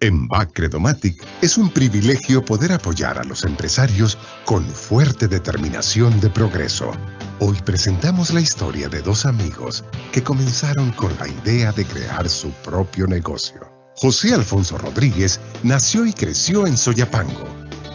En BAC Credomatic es un privilegio poder apoyar a los empresarios con fuerte determinación de progreso. Hoy presentamos la historia de dos amigos que comenzaron con la idea de crear su propio negocio. José Alfonso Rodríguez nació y creció en Soyapango,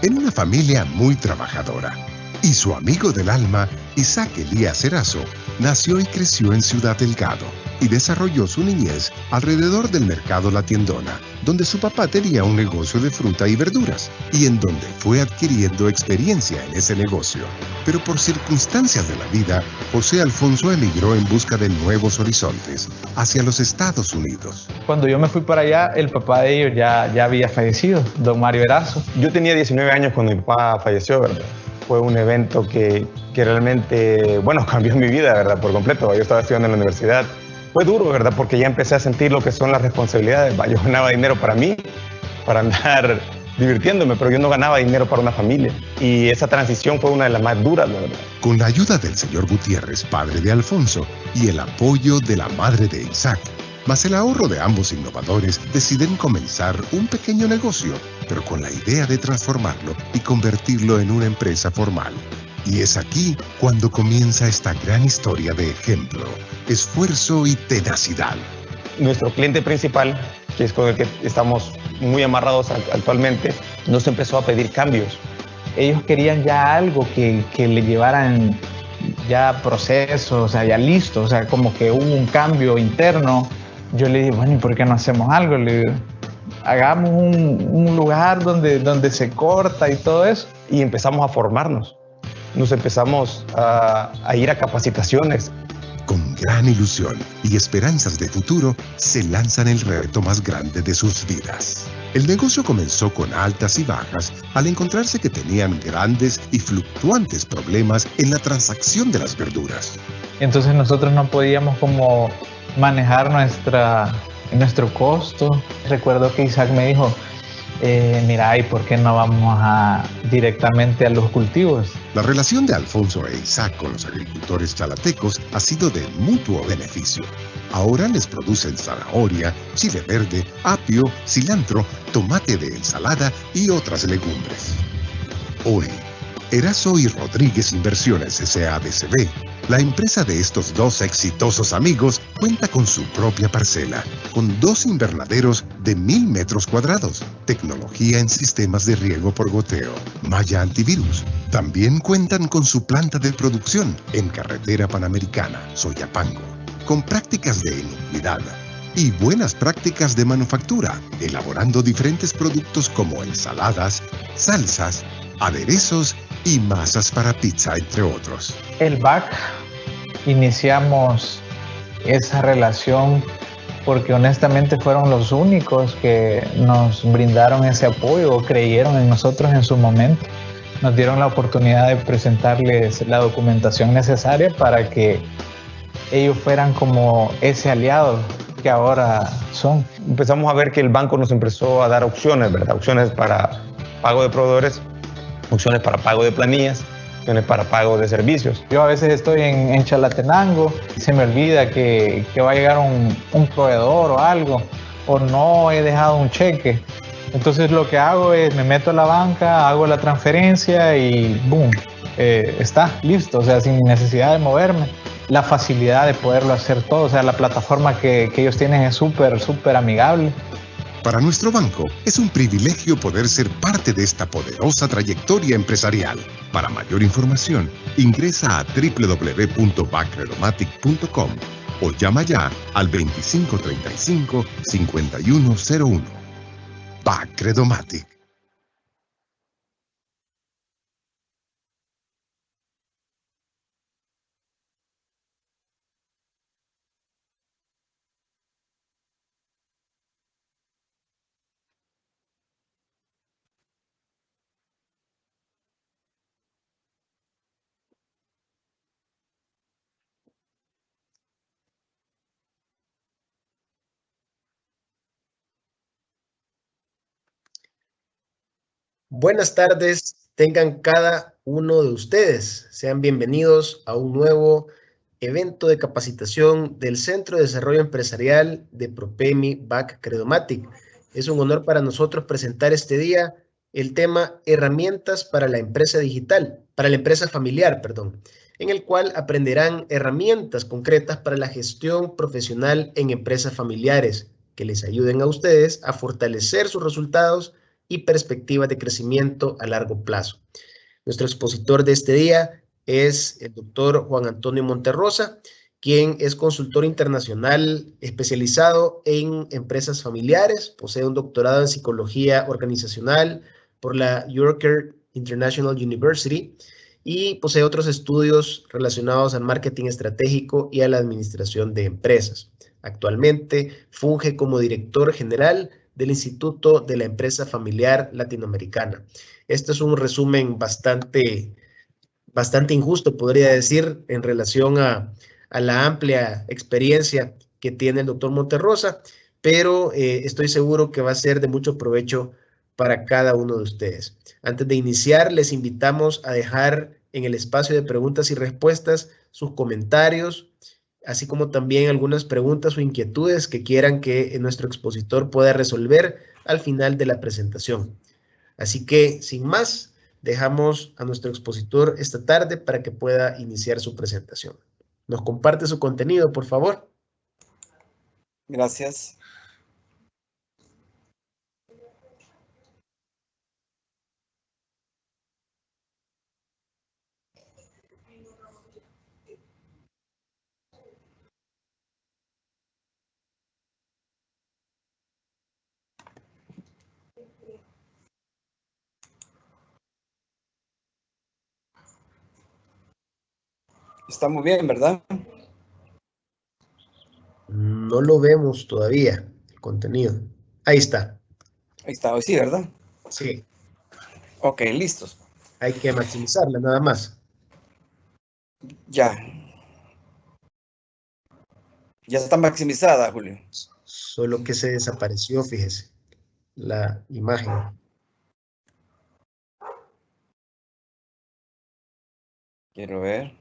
en una familia muy trabajadora. Y su amigo del alma, Isaac Elías Erazo, nació y creció en Ciudad Delgado y desarrolló su niñez alrededor del mercado La Tiendona, donde su papá tenía un negocio de fruta y verduras y en donde fue adquiriendo experiencia en ese negocio. Pero por circunstancias de la vida, José Alfonso emigró en busca de nuevos horizontes hacia los Estados Unidos. Cuando yo me fui para allá, el papá de ellos ya había fallecido, don Mario Erazo. Yo tenía 19 años cuando mi papá falleció, ¿verdad? Fue un evento que realmente, cambió mi vida, ¿verdad? Por completo. Yo estaba estudiando en la universidad. Fue duro, ¿verdad? Porque ya empecé a sentir lo que son las responsabilidades. Yo ganaba dinero para mí, para andar divirtiéndome, pero yo no ganaba dinero para una familia. Y esa transición fue una de las más duras, ¿verdad? Con la ayuda del señor Gutiérrez, padre de Alfonso, y el apoyo de la madre de Isaac, más el ahorro de ambos innovadores, deciden comenzar un pequeño negocio, pero con la idea de transformarlo y convertirlo en una empresa formal. Y es aquí cuando comienza esta gran historia de ejemplo, esfuerzo y tenacidad. Nuestro cliente principal, que es con el que estamos muy amarrados actualmente, nos empezó a pedir cambios. Ellos querían ya algo que le llevaran ya proceso, o sea, ya listo, o sea, como que hubo un cambio interno. Yo le dije, bueno, ¿y por qué no hacemos algo? Le digo, hagamos un lugar donde se corta y todo eso. Y empezamos a formarnos. Nos empezamos a ir a capacitaciones. Con gran ilusión y esperanzas de futuro, se lanzan el reto más grande de sus vidas. El negocio comenzó con altas y bajas al encontrarse que tenían grandes y fluctuantes problemas en la transacción de las verduras. Entonces nosotros no podíamos como manejar nuestro costo. Recuerdo que Isaac me dijo, mira, ¿y por qué no vamos directamente a los cultivos? La relación de Alfonso e Isaac con los agricultores chalatecos ha sido de mutuo beneficio. Ahora les producen zanahoria, chile verde, apio, cilantro, tomate de ensalada y otras legumbres. Hoy, Erazo y Rodríguez Inversiones S.A.D.C.B., la empresa de estos dos exitosos amigos, cuenta con su propia parcela, con 2 invernaderos de 1,000 metros cuadrados, tecnología en sistemas de riego por goteo, malla antivirus. También cuentan con su planta de producción en carretera panamericana, Soyapango, con prácticas de inocuidad y buenas prácticas de manufactura, elaborando diferentes productos como ensaladas, salsas, aderezos y masas para pizza, entre otros. El BAC, iniciamos esa relación porque honestamente fueron los únicos que nos brindaron ese apoyo, creyeron en nosotros en su momento. Nos dieron la oportunidad de presentarles la documentación necesaria para que ellos fueran como ese aliado que ahora son. Empezamos a ver que el banco nos empezó a dar opciones, ¿verdad? Opciones para pago de proveedores, opciones para pago de planillas, opciones para pago de servicios. Yo a veces estoy en Chalatenango y se me olvida que va a llegar un proveedor o algo, o no he dejado un cheque. Entonces lo que hago es me meto a la banca, hago la transferencia y ¡boom! Está listo, o sea, sin necesidad de moverme. La facilidad de poderlo hacer todo, o sea, la plataforma que ellos tienen es súper amigable. Para nuestro banco, es un privilegio poder ser parte de esta poderosa trayectoria empresarial. Para mayor información, ingresa a www.bacredomatic.com o llama ya al 2535-5101. BAC Credomatic. Buenas tardes, tengan cada uno de ustedes. Sean bienvenidos a un nuevo evento de capacitación del Centro de Desarrollo Empresarial de Propemi BAC Credomatic. Es un honor para nosotros presentar este día el tema herramientas para la empresa digital, para la empresa familiar, perdón, en el cual aprenderán herramientas concretas para la gestión profesional en empresas familiares que les ayuden a ustedes a fortalecer sus resultados y perspectivas de crecimiento a largo plazo. Nuestro expositor de este día es el doctor Juan Antonio Monterrosa, quien es consultor internacional especializado en empresas familiares, posee un doctorado en psicología organizacional por la Yorker International University y posee otros estudios relacionados al marketing estratégico y a la administración de empresas. Actualmente funge como director general del Instituto de la Empresa Familiar Latinoamericana. Este es un resumen bastante injusto, podría decir, en relación a la amplia experiencia que tiene el doctor Monterrosa, pero estoy seguro que va a ser de mucho provecho para cada uno de ustedes. Antes de iniciar, les invitamos a dejar en el espacio de preguntas y respuestas sus comentarios, así como también algunas preguntas o inquietudes que quieran que nuestro expositor pueda resolver al final de la presentación. Así que, sin más, dejamos a nuestro expositor esta tarde para que pueda iniciar su presentación. ¿Nos comparte su contenido, por favor? Gracias. Está muy bien, ¿verdad? No lo vemos todavía, el contenido. Ahí está. Ahí está, hoy sí, ¿verdad? Sí. Ok, listos. Hay que maximizarla nada más. Ya. Ya está maximizada, Julio. Solo que se desapareció, fíjese, la imagen. Quiero ver.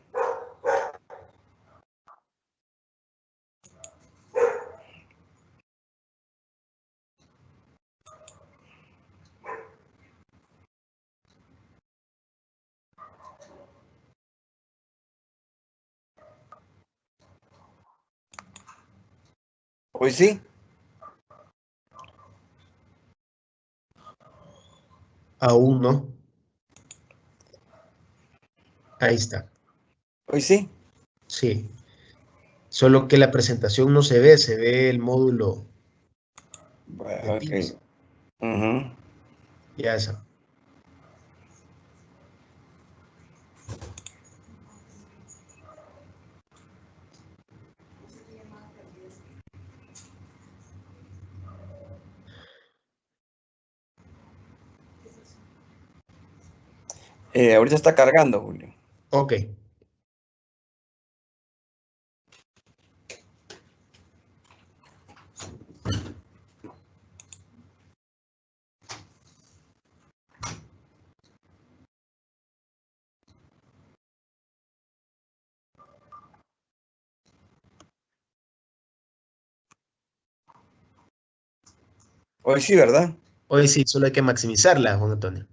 Hoy sí. Aún no. Ahí está. Hoy sí. Sí. Solo que la presentación no se ve el módulo de Ok. Teams. Ya está. Ahorita está cargando, Julio. Ok. Hoy sí, ¿verdad? Hoy sí, solo hay que maximizarla, Juan Antonio.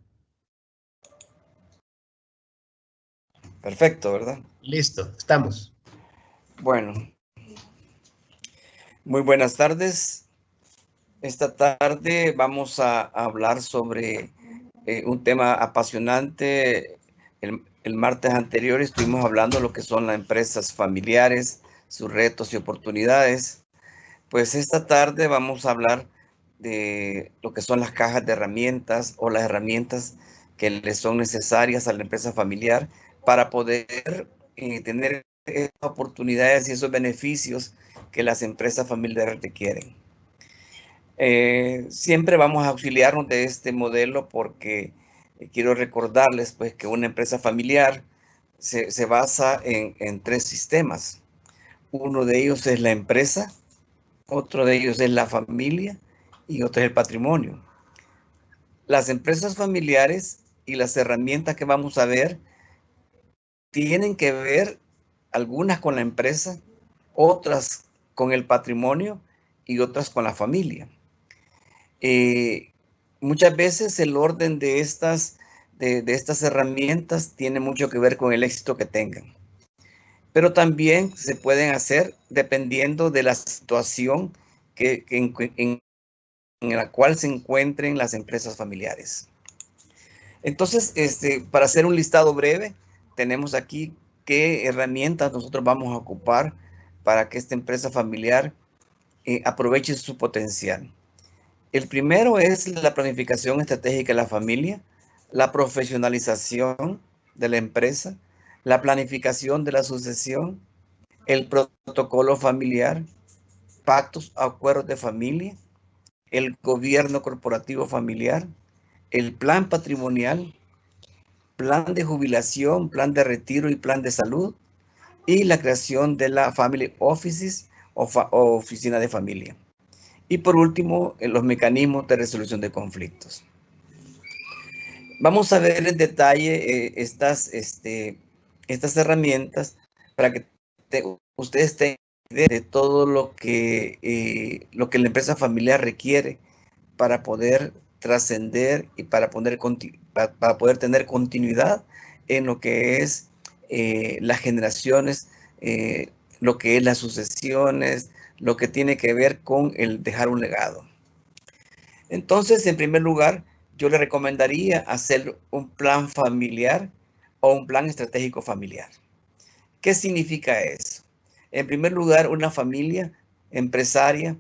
Perfecto, ¿verdad? Listo, estamos. Bueno. Muy buenas tardes. Esta tarde vamos a hablar sobre un tema apasionante. El martes anterior estuvimos hablando de lo que son las empresas familiares, sus retos y oportunidades. Pues esta tarde vamos a hablar de lo que son las cajas de herramientas o las herramientas que les son necesarias a la empresa familiar para poder tener esas oportunidades y esos beneficios que las empresas familiares requieren. Siempre vamos a auxiliarnos de este modelo porque quiero recordarles pues que una empresa familiar se basa en tres sistemas. Uno de ellos es la empresa, otro de ellos es la familia y otro es el patrimonio. Las empresas familiares y las herramientas que vamos a ver tienen que ver algunas con la empresa, otras con el patrimonio y otras con la familia. Muchas veces el orden de estas herramientas tiene mucho que ver con el éxito que tengan, pero también se pueden hacer dependiendo de la situación en la cual se encuentren las empresas familiares. Entonces, para hacer un listado breve, tenemos aquí qué herramientas nosotros vamos a ocupar para que esta empresa familiar aproveche su potencial. El primero es la planificación estratégica de la familia, la profesionalización de la empresa, la planificación de la sucesión, el protocolo familiar, pactos, acuerdos de familia, el gobierno corporativo familiar, el plan patrimonial, plan de jubilación, plan de retiro y plan de salud, y la creación de la Family Offices o oficina de familia. Y por último, los mecanismos de resolución de conflictos. Vamos a ver en detalle estas herramientas para que ustedes tengan idea de todo lo que la empresa familiar requiere para poder trascender y para poder tener continuidad en lo que es las generaciones, lo que es las sucesiones, lo que tiene que ver con el dejar un legado. Entonces, en primer lugar, yo le recomendaría hacer un plan familiar o un plan estratégico familiar. ¿Qué significa eso? En primer lugar, una familia empresaria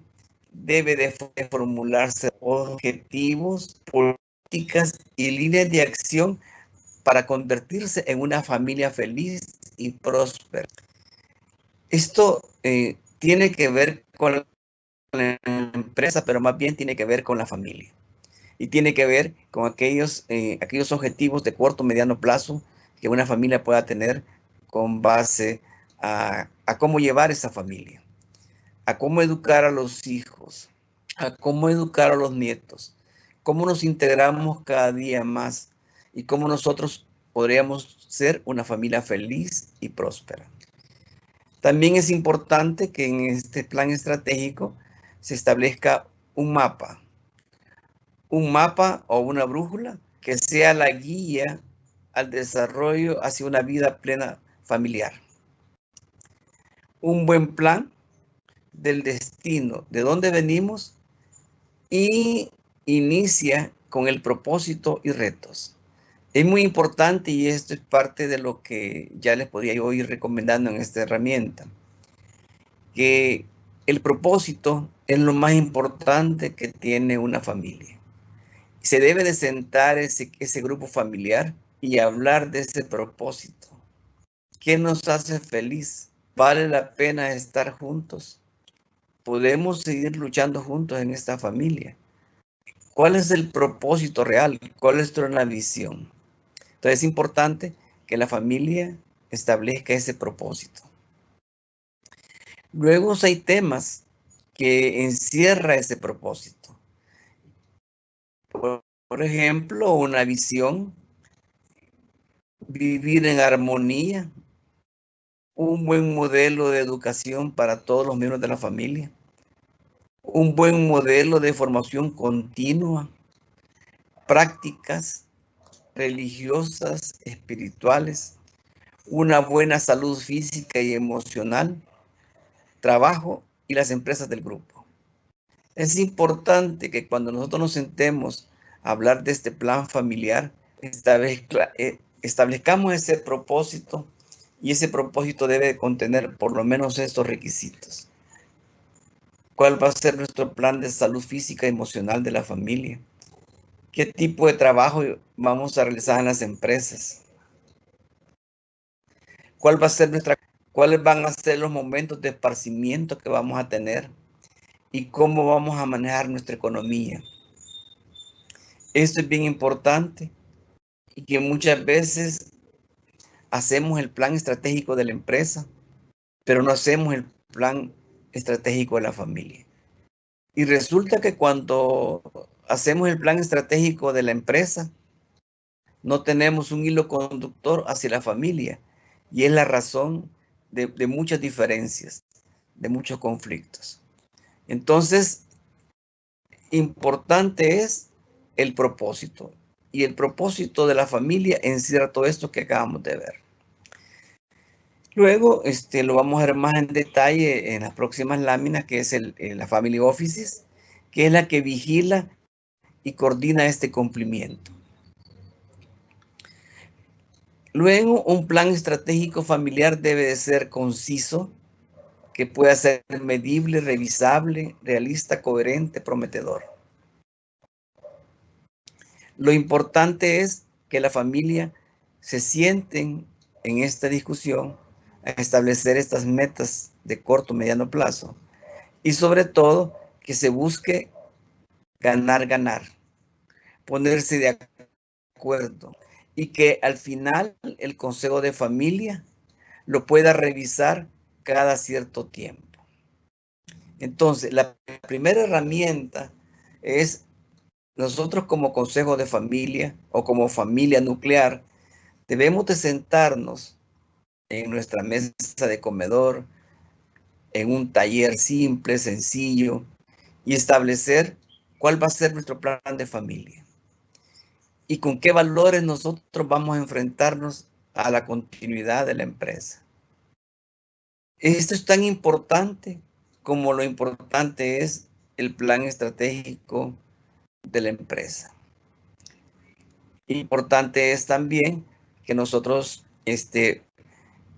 debe de formularse objetivos, políticas y líneas de acción para convertirse en una familia feliz y próspera. Esto tiene que ver con la empresa, pero más bien tiene que ver con la familia. Y tiene que ver con aquellos objetivos de corto, mediano plazo que una familia pueda tener con base a cómo llevar esa familia, a cómo educar a los hijos, a cómo educar a los nietos, cómo nos integramos cada día más y cómo nosotros podríamos ser una familia feliz y próspera. También es importante que en este plan estratégico se establezca un mapa o una brújula que sea la guía al desarrollo hacia una vida plena familiar. Un buen plan del destino, de dónde venimos, y inicia con el propósito y retos. Es muy importante, y esto es parte de lo que ya les podría yo ir recomendando en esta herramienta, que el propósito es lo más importante que tiene una familia. Se debe de sentar ese grupo familiar y hablar de ese propósito. ¿Qué nos hace feliz? ¿Vale la pena estar juntos? ¿Podemos seguir luchando juntos en esta familia? ¿Cuál es el propósito real? ¿Cuál es nuestra visión? Entonces es importante que la familia establezca ese propósito. Luego hay temas que encierra ese propósito. Por ejemplo, una visión, vivir en armonía, un buen modelo de educación para todos los miembros de la familia, un buen modelo de formación continua, prácticas religiosas, espirituales, una buena salud física y emocional, trabajo y las empresas del grupo. Es importante que cuando nosotros nos sentemos a hablar de este plan familiar, establezcamos ese propósito, y ese propósito debe contener por lo menos estos requisitos. ¿Cuál va a ser nuestro plan de salud física y emocional de la familia? ¿Qué tipo de trabajo vamos a realizar en las empresas? ¿Cuáles van a ser los momentos de esparcimiento que vamos a tener? ¿Y cómo vamos a manejar nuestra economía? Esto es bien importante, y que muchas veces hacemos el plan estratégico de la empresa, pero no hacemos el plan estratégico de la familia. Y resulta que cuando hacemos el plan estratégico de la empresa, no tenemos un hilo conductor hacia la familia, y es la razón de muchas diferencias, de muchos conflictos. Entonces, importante es el propósito. Y el propósito de la familia encierra todo esto que acabamos de ver. Luego lo vamos a ver más en detalle en las próximas láminas, que es la Family Offices, que es la que vigila y coordina este cumplimiento. Luego, un plan estratégico familiar debe de ser conciso, que pueda ser medible, revisable, realista, coherente, prometedor. Lo importante es que la familia se sienten en esta discusión a establecer estas metas de corto, mediano plazo y sobre todo que se busque ganar, ponerse de acuerdo y que al final el consejo de familia lo pueda revisar cada cierto tiempo. Entonces, la primera herramienta es nosotros como consejo de familia o como familia nuclear, debemos de sentarnos en nuestra mesa de comedor, en un taller simple, sencillo, y establecer cuál va a ser nuestro plan de familia y con qué valores nosotros vamos a enfrentarnos a la continuidad de la empresa. Esto es tan importante como lo importante es el plan estratégico de la empresa. Importante es también que nosotros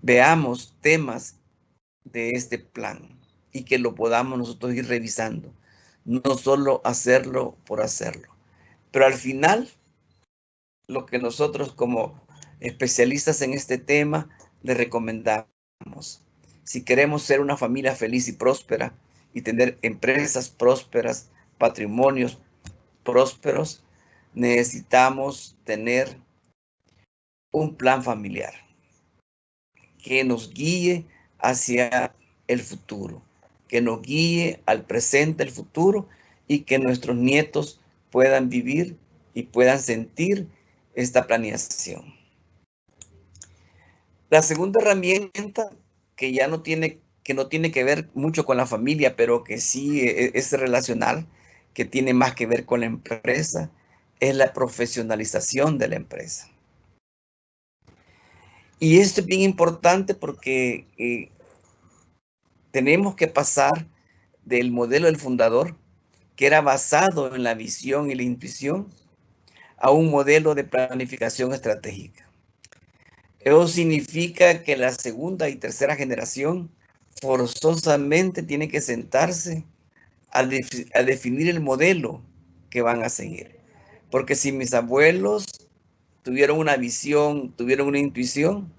veamos temas de este plan y que lo podamos nosotros ir revisando, no solo hacerlo por hacerlo. Pero al final, lo que nosotros como especialistas en este tema le recomendamos, si queremos ser una familia feliz y próspera y tener empresas prósperas, patrimonios prósperos, necesitamos tener un plan familiar que nos guíe hacia el futuro, que nos guíe al presente, el futuro, y que nuestros nietos puedan vivir y puedan sentir esta planeación. La segunda herramienta que ya no tiene que ver mucho con la familia, pero que sí es relacional, que tiene más que ver con la empresa, es la profesionalización de la empresa. Y esto es bien importante porque tenemos que pasar del modelo del fundador, que era basado en la visión y la intuición, a un modelo de planificación estratégica. Eso significa que la segunda y tercera generación forzosamente tiene que sentarse a definir el modelo que van a seguir. Porque si mis abuelos tuvieron una visión, tuvieron una intuición,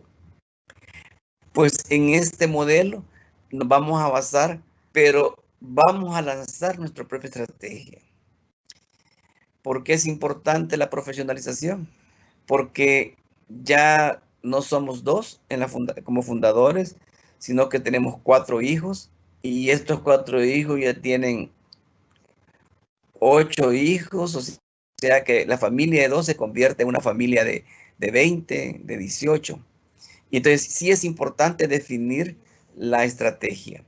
pues en este modelo nos vamos a basar, pero vamos a lanzar nuestra propia estrategia. ¿Por qué es importante la profesionalización? Porque ya no somos dos como fundadores, sino que tenemos 4 hijos y estos 4 hijos ya tienen 8 hijos, o sea que la familia de 2 se convierte en una familia de 20, de 18. Y entonces sí es importante definir la estrategia,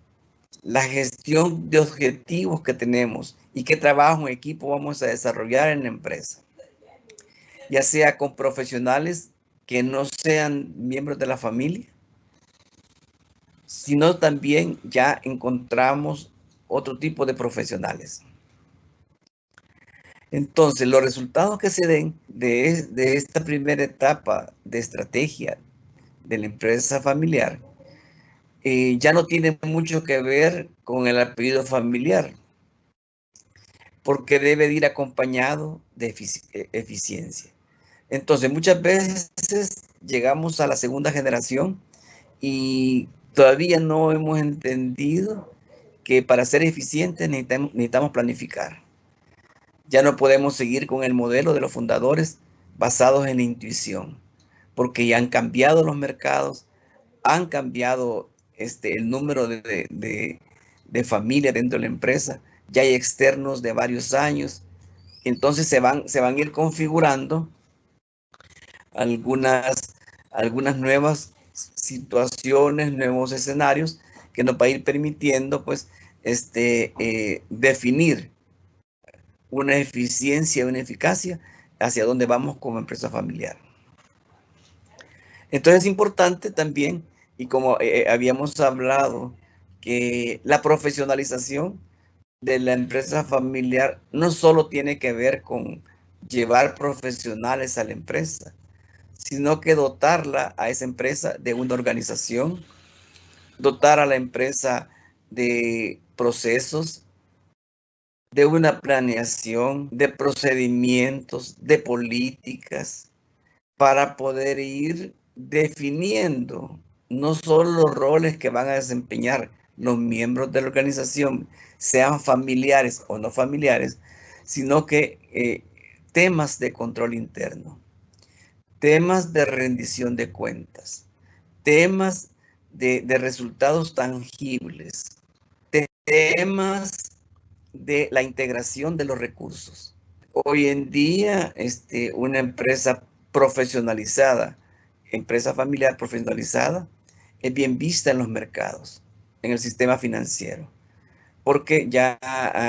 la gestión de objetivos que tenemos y qué trabajo en equipo vamos a desarrollar en la empresa, ya sea con profesionales que no sean miembros de la familia, sino también ya encontramos otro tipo de profesionales. Entonces, los resultados que se den de esta primera etapa de estrategia de la empresa familiar ya no tienen mucho que ver con el apellido familiar, porque debe de ir acompañado de eficiencia. Entonces, muchas veces llegamos a la segunda generación y todavía no hemos entendido que para ser eficientes necesitamos planificar. Ya no podemos seguir con el modelo de los fundadores basados en la intuición, porque ya han cambiado los mercados, han cambiado el número de familias dentro de la empresa, ya hay externos de varios años, entonces se van a ir configurando algunas nuevas situaciones, nuevos escenarios que nos va a ir permitiendo pues definir una eficiencia, una eficacia hacia dónde vamos como empresa familiar. Entonces es importante también, y como habíamos hablado, que la profesionalización de la empresa familiar no solo tiene que ver con llevar profesionales a la empresa, sino que dotarla a esa empresa de una organización, dotar a la empresa de procesos, de una planeación, de procedimientos, de políticas, para poder ir definiendo no solo los roles que van a desempeñar los miembros de la organización, sean familiares o no familiares, sino que temas de control interno, temas de rendición de cuentas, temas de resultados tangibles, temas de la integración de los recursos. Hoy en día, una empresa profesionalizada, empresa familiar profesionalizada, es bien vista en los mercados, en el sistema financiero, porque ya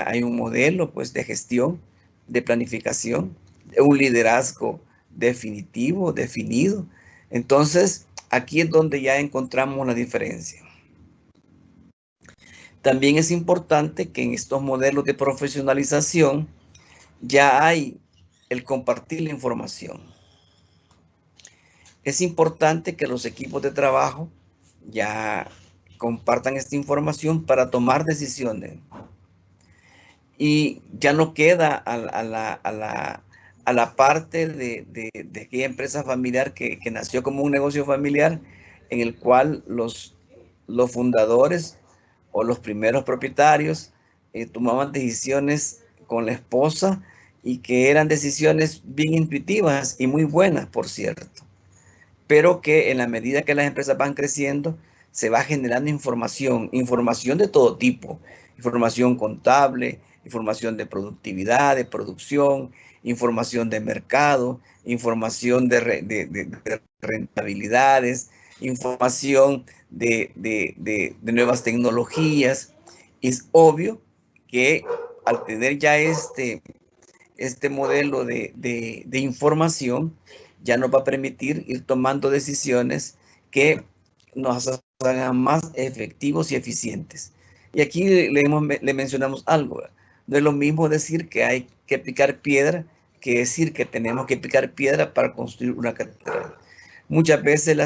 hay un modelo pues, de gestión, de planificación, un liderazgo definitivo, definido. Entonces, aquí es donde ya encontramos la diferencia. También es importante que en estos modelos de profesionalización ya hay el compartir la información. Es importante que los equipos de trabajo ya compartan esta información para tomar decisiones. Y ya no queda a la parte de aquella empresa familiar que nació como un negocio familiar en el cual los fundadores o los primeros propietarios tomaban decisiones con la esposa y que eran decisiones bien intuitivas y muy buenas, por cierto, pero que en la medida que las empresas van creciendo, se va generando información de todo tipo, información contable, información de productividad, de producción, información de mercado, información de rentabilidades, información de nuevas tecnologías. Es obvio que al tener ya este modelo de información, ya nos va a permitir ir tomando decisiones que nos hagan más efectivos y eficientes. Y aquí le mencionamos algo. No es lo mismo decir que hay que picar piedra que decir que tenemos que picar piedra para construir una catedral. Muchas veces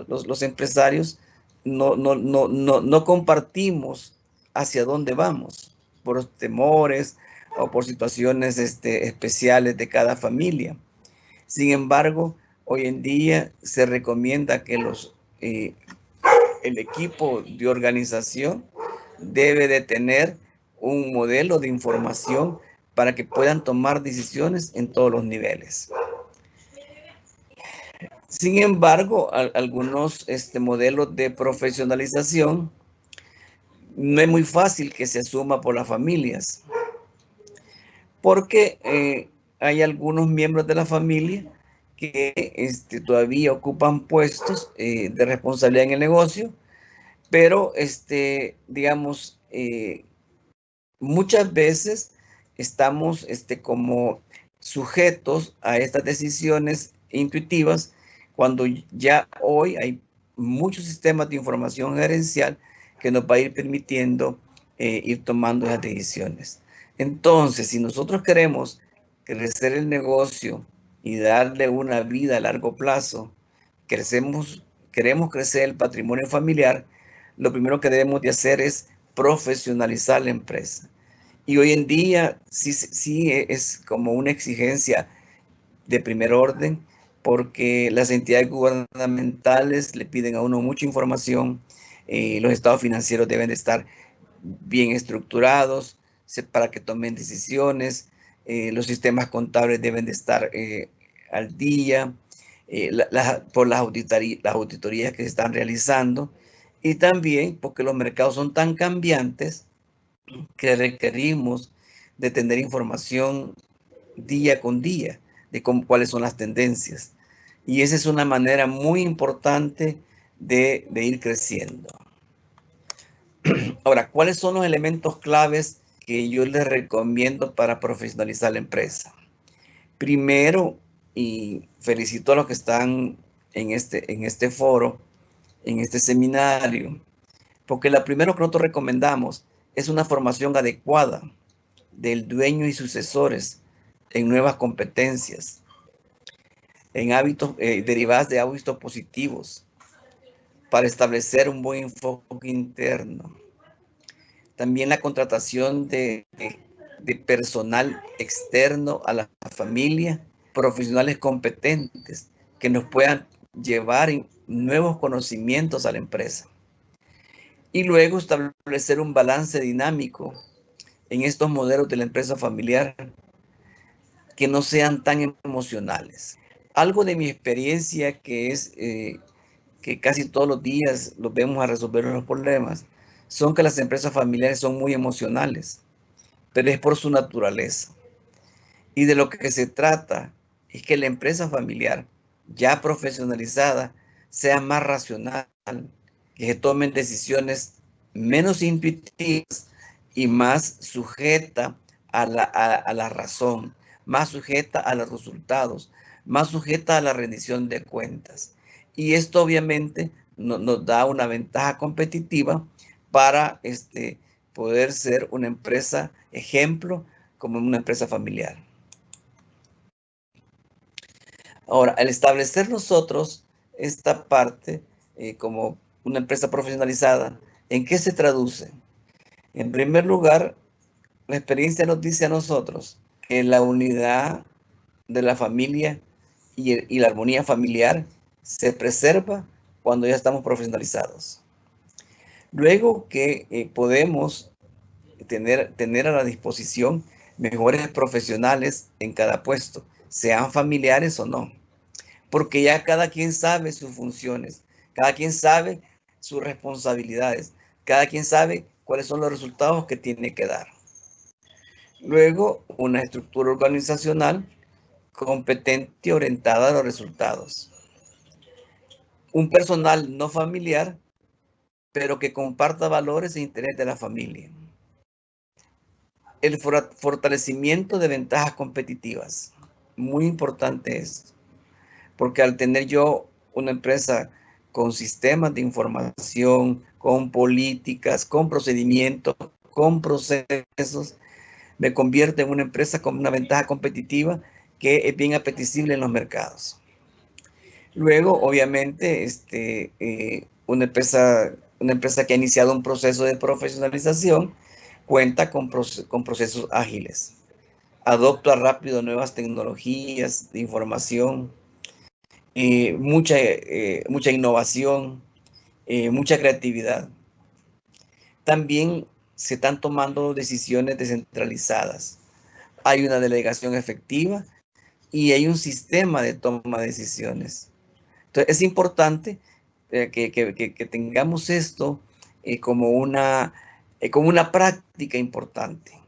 los empresarios no compartimos hacia dónde vamos por temores o por situaciones especiales de cada familia. Sin embargo, hoy en día se recomienda que el equipo de organización debe de tener un modelo de información para que puedan tomar decisiones en todos los niveles. Sin embargo, algunos modelos de profesionalización no es muy fácil que se asuma por las familias, porque hay algunos miembros de la familia que todavía ocupan puestos de responsabilidad en el negocio, pero digamos, muchas veces estamos como sujetos a estas decisiones intuitivas cuando ya hoy hay muchos sistemas de información gerencial que nos va a ir permitiendo ir tomando esas decisiones. Entonces, si nosotros queremos crecer el negocio y darle una vida a largo plazo, queremos crecer el patrimonio familiar, lo primero que debemos de hacer es profesionalizar la empresa. Y hoy en día sí es como una exigencia de primer orden, porque las entidades gubernamentales le piden a uno mucha información, los estados financieros deben de estar bien estructurados para que tomen decisiones, los sistemas contables deben de estar al día, por las auditorías que se están realizando, y también porque los mercados son tan cambiantes que requerimos de tener información día con día de cuáles son las tendencias. Y esa es una manera muy importante de ir creciendo. Ahora, ¿cuáles son los elementos claves que yo les recomiendo para profesionalizar la empresa. Primero, y felicito a los que están en este foro, en este seminario, porque lo primero que nosotros recomendamos es una formación adecuada del dueño y sucesores en nuevas competencias, en hábitos derivadas de hábitos positivos, para establecer un buen enfoque interno. También la contratación de personal externo a la familia, profesionales competentes que nos puedan llevar nuevos conocimientos a la empresa. Y luego establecer un balance dinámico en estos modelos de la empresa familiar que no sean tan emocionales. Algo de mi experiencia que es que casi todos los días los vemos a resolver los problemas, son que las empresas familiares son muy emocionales, pero es por su naturaleza. Y de lo que se trata es que la empresa familiar, ya profesionalizada, sea más racional, que se tomen decisiones menos intuitivas y más sujeta a la razón, más sujeta a los resultados, más sujeta a la rendición de cuentas. Y esto obviamente nos da una ventaja competitiva para poder ser una empresa ejemplo como una empresa familiar. Ahora, al establecer nosotros esta parte como una empresa profesionalizada, ¿en qué se traduce? En primer lugar, la experiencia nos dice a nosotros que la unidad de la familia y la armonía familiar se preserva cuando ya estamos profesionalizados. Luego que podemos tener a la disposición mejores profesionales en cada puesto, sean familiares o no, porque ya cada quien sabe sus funciones, cada quien sabe sus responsabilidades, cada quien sabe cuáles son los resultados que tiene que dar. Luego, una estructura organizacional competente y orientada a los resultados. Un personal no familiar, pero que comparta valores e interés de la familia. El fortalecimiento de ventajas competitivas. Muy importante es, porque al tener yo una empresa con sistemas de información, con políticas, con procedimientos, con procesos, me convierte en una empresa con una ventaja competitiva que es bien apetecible en los mercados. Luego, obviamente, una empresa que ha iniciado un proceso de profesionalización cuenta con procesos ágiles. Adopta rápido nuevas tecnologías de información, mucha innovación, mucha creatividad. También se están tomando decisiones descentralizadas. Hay una delegación efectiva y hay un sistema de toma de decisiones. Entonces, es importante que tengamos esto como una práctica importante.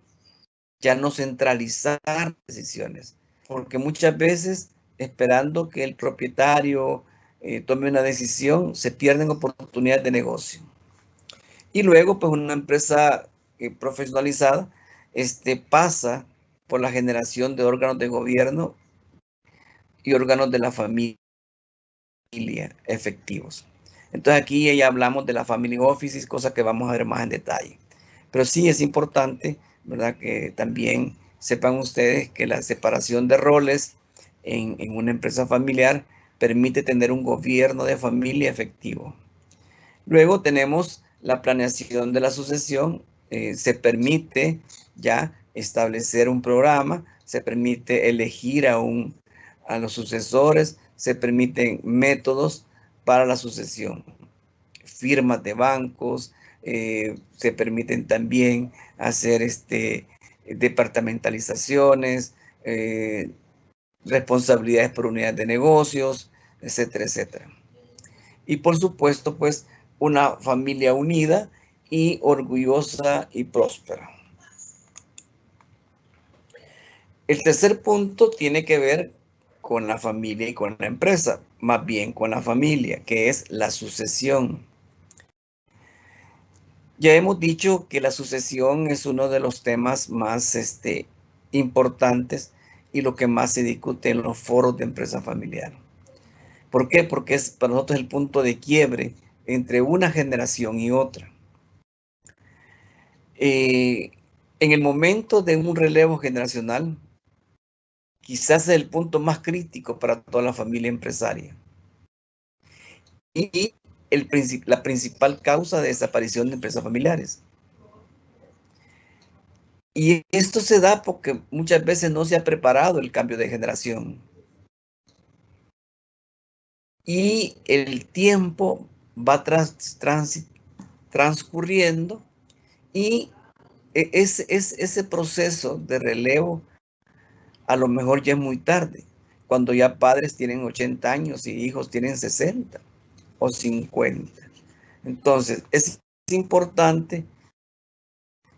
Ya no centralizar decisiones, porque muchas veces esperando que el propietario tome una decisión, se pierden oportunidades de negocio. Y luego, pues una empresa profesionalizada pasa por la generación de órganos de gobierno y órganos de la familia efectivos. Entonces aquí ya hablamos de la family office, cosa que vamos a ver más en detalle. Pero sí es importante, ¿verdad?, que también sepan ustedes que la separación de roles en una empresa familiar permite tener un gobierno de familia efectivo. Luego tenemos la planeación de la sucesión. Se permite ya establecer un programa, se permite elegir a los sucesores, se permiten métodos para la sucesión, firmas de bancos, se permiten también hacer departamentalizaciones, responsabilidades por unidades de negocios, etcétera, etcétera. Y por supuesto, pues, una familia unida y orgullosa y próspera. El tercer punto tiene que ver con la familia y con la empresa, más bien con la familia, que es la sucesión. Ya hemos dicho que la sucesión es uno de los temas más importantes y lo que más se discute en los foros de empresa familiar. ¿Por qué? Porque es para nosotros el punto de quiebre entre una generación y otra. En el momento de un relevo generacional, quizás es el punto más crítico para toda la familia empresaria. Y la principal causa de desaparición de empresas familiares. Y esto se da porque muchas veces no se ha preparado el cambio de generación. Y el tiempo va transcurriendo y ese proceso de relevo a lo mejor ya es muy tarde, cuando ya padres tienen 80 años y hijos tienen 60 o 50. Entonces, es importante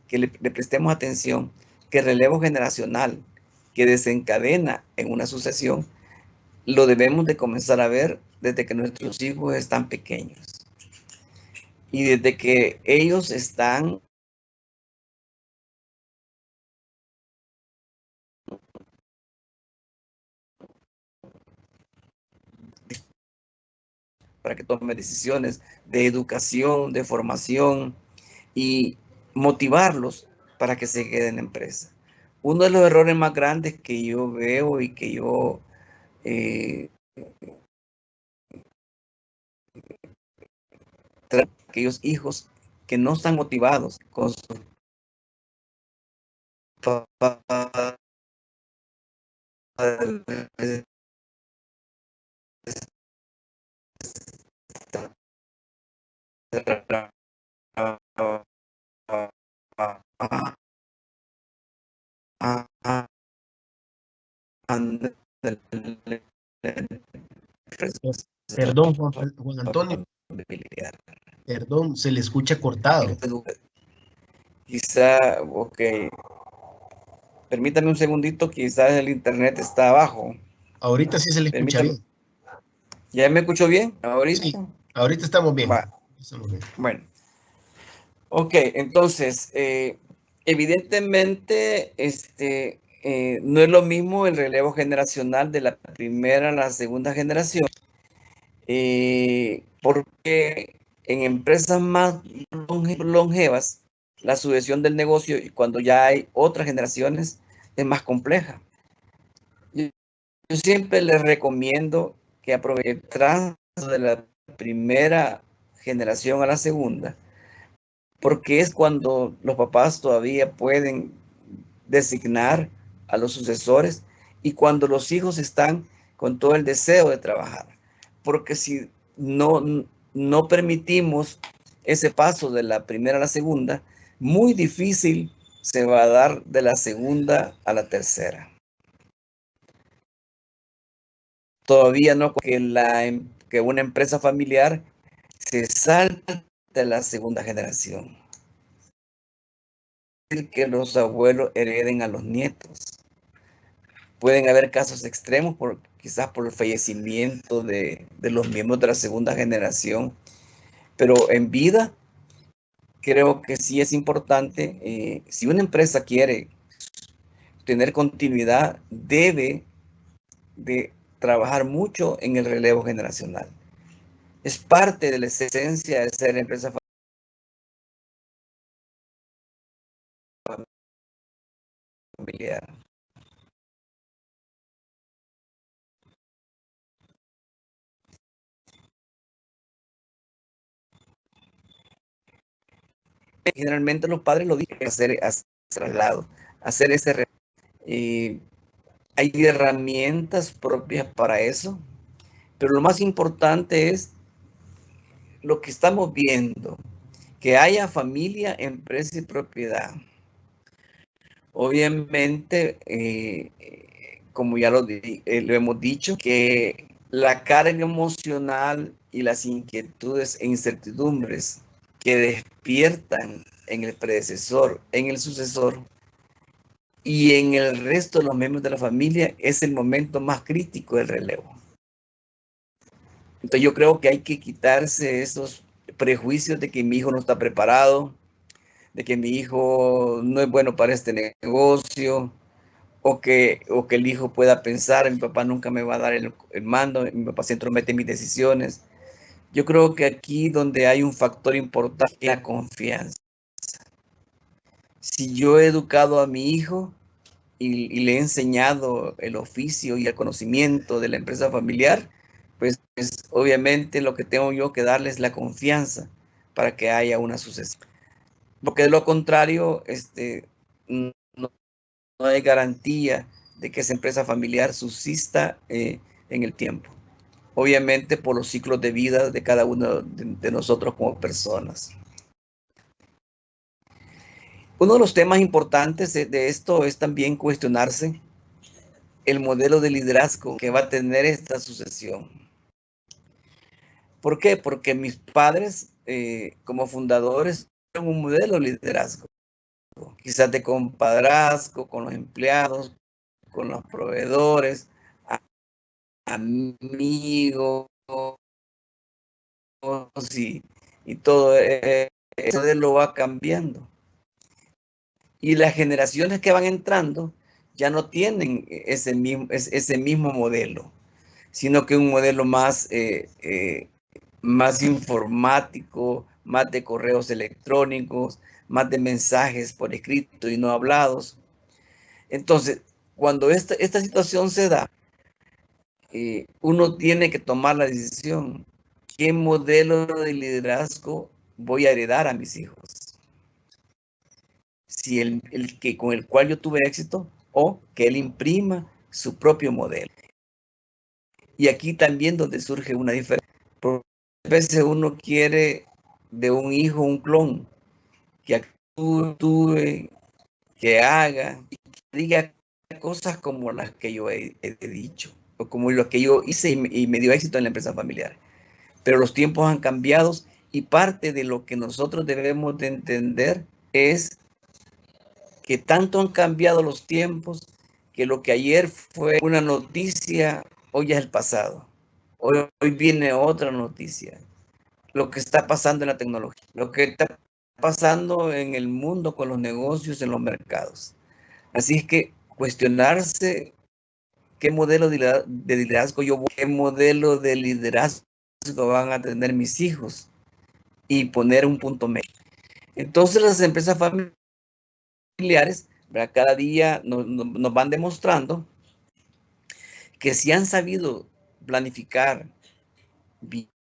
que le prestemos atención que el relevo generacional que desencadena en una sucesión lo debemos de comenzar a ver desde que nuestros hijos están pequeños y desde que ellos están para que tome decisiones de educación, de formación y motivarlos para que se queden en la empresa. Uno de los errores más grandes que yo veo y que yo aquellos hijos que no están motivados con sus papás Perdón, Juan Antonio. Perdón, se le escucha cortado. Quizá, ok. Permítame un segundito, quizás el internet está abajo. Ahorita sí se le escucha bien. ¿Ya me escucho bien? ¿Ahorita? Sí, ahorita estamos bien. Estamos bien. Bueno. Ok, entonces, evidentemente, no es lo mismo el relevo generacional de la primera a la segunda generación, porque en empresas más longevas, la sucesión del negocio, y cuando ya hay otras generaciones, es más compleja. Yo siempre les recomiendo que aprovechen el traspaso de la primera generación a la segunda, porque es cuando los papás todavía pueden designar a los sucesores y cuando los hijos están con todo el deseo de trabajar. Porque si no permitimos ese paso de la primera a la segunda, muy difícil se va a dar de la segunda a la tercera. Todavía no que una empresa familiar se salta de la segunda generación. Que los abuelos hereden a los nietos. Pueden haber casos extremos, quizás por el fallecimiento de los miembros de la segunda generación, pero en vida creo que sí es importante, si una empresa quiere tener continuidad, debe de trabajar mucho en el relevo generacional. Es parte de la esencia de ser empresa familiar. Generalmente los padres lo dicen, hacer traslado, hacer ese hay herramientas propias para eso, pero lo más importante es lo que estamos viendo, que haya familia, empresa y propiedad. Obviamente, como ya lo hemos dicho, que la carga emocional y las inquietudes e incertidumbres que despiertan en el predecesor, en el sucesor y en el resto de los miembros de la familia es el momento más crítico del relevo. Entonces yo creo que hay que quitarse esos prejuicios de que mi hijo no está preparado, de que mi hijo no es bueno para este negocio, o que el hijo pueda pensar, mi papá nunca me va a dar el mando, mi papá se entromete en mis decisiones. Yo creo que aquí donde hay un factor importante es la confianza. Si yo he educado a mi hijo y le he enseñado el oficio y el conocimiento de la empresa familiar, pues obviamente lo que tengo yo que darle es la confianza para que haya una sucesión. Porque de lo contrario, no hay garantía de que esa empresa familiar subsista en el tiempo. Obviamente por los ciclos de vida de cada uno de nosotros como personas. Uno de los temas importantes de esto es también cuestionarse el modelo de liderazgo que va a tener esta sucesión. ¿Por qué? Porque mis padres, como fundadores, tuvieron un modelo de liderazgo, quizás de compadrazgo con los empleados, con los proveedores, amigos, y todo eso lo va cambiando. Y las generaciones que van entrando ya no tienen ese mismo modelo, sino que un modelo más informático, más de correos electrónicos, más de mensajes por escrito y no hablados. Entonces, cuando esta situación se da, uno tiene que tomar la decisión, ¿qué modelo de liderazgo voy a heredar a mis hijos? Si el que con el cual yo tuve éxito, o que él imprima su propio modelo. Y aquí también donde surge una diferencia. Porque a veces uno quiere de un hijo un clon, que actúe, que haga, y que diga cosas como las que yo he dicho, o como lo que yo hice y me dio éxito en la empresa familiar. Pero los tiempos han cambiado y parte de lo que nosotros debemos de entender es que tanto han cambiado los tiempos que lo que ayer fue una noticia, hoy ya es el pasado. Hoy viene otra noticia. Lo que está pasando en la tecnología, lo que está pasando en el mundo con los negocios, en los mercados. Así es que cuestionarse qué modelo de liderazgo yo voy, qué modelo de liderazgo van a tener mis hijos y poner un punto medio. Entonces las empresas familiares, ¿verdad? Cada día nos van demostrando que si han sabido planificar bien,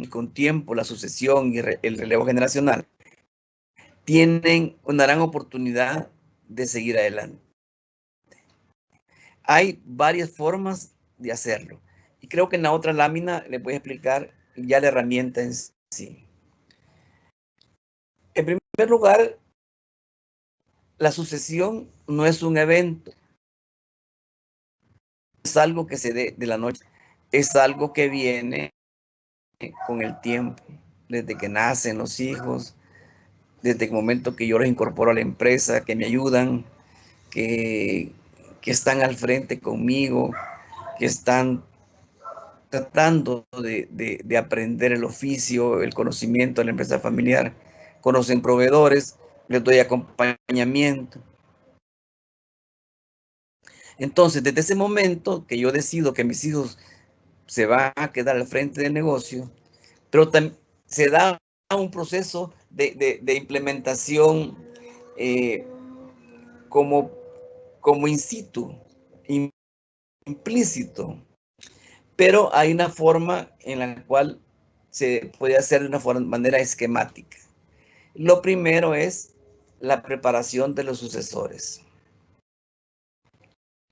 con tiempo, la sucesión y el relevo generacional, tienen una gran oportunidad de seguir adelante. Hay varias formas de hacerlo. Y creo que en la otra lámina les voy a explicar ya la herramienta en sí. En primer lugar, la sucesión no es un evento. Es algo que se dé de la noche. Es algo que viene con el tiempo, desde que nacen los hijos, desde el momento que yo los incorporo a la empresa, que me ayudan, que están al frente conmigo, que están tratando de aprender el oficio, el conocimiento de la empresa familiar, conocen proveedores, les doy acompañamiento. Entonces, desde ese momento que yo decido que mis hijos se van a quedar al frente del negocio, pero se da un proceso de implementación como in situ, implícito, pero hay una forma en la cual se puede hacer de una manera esquemática. Lo primero es la preparación de los sucesores.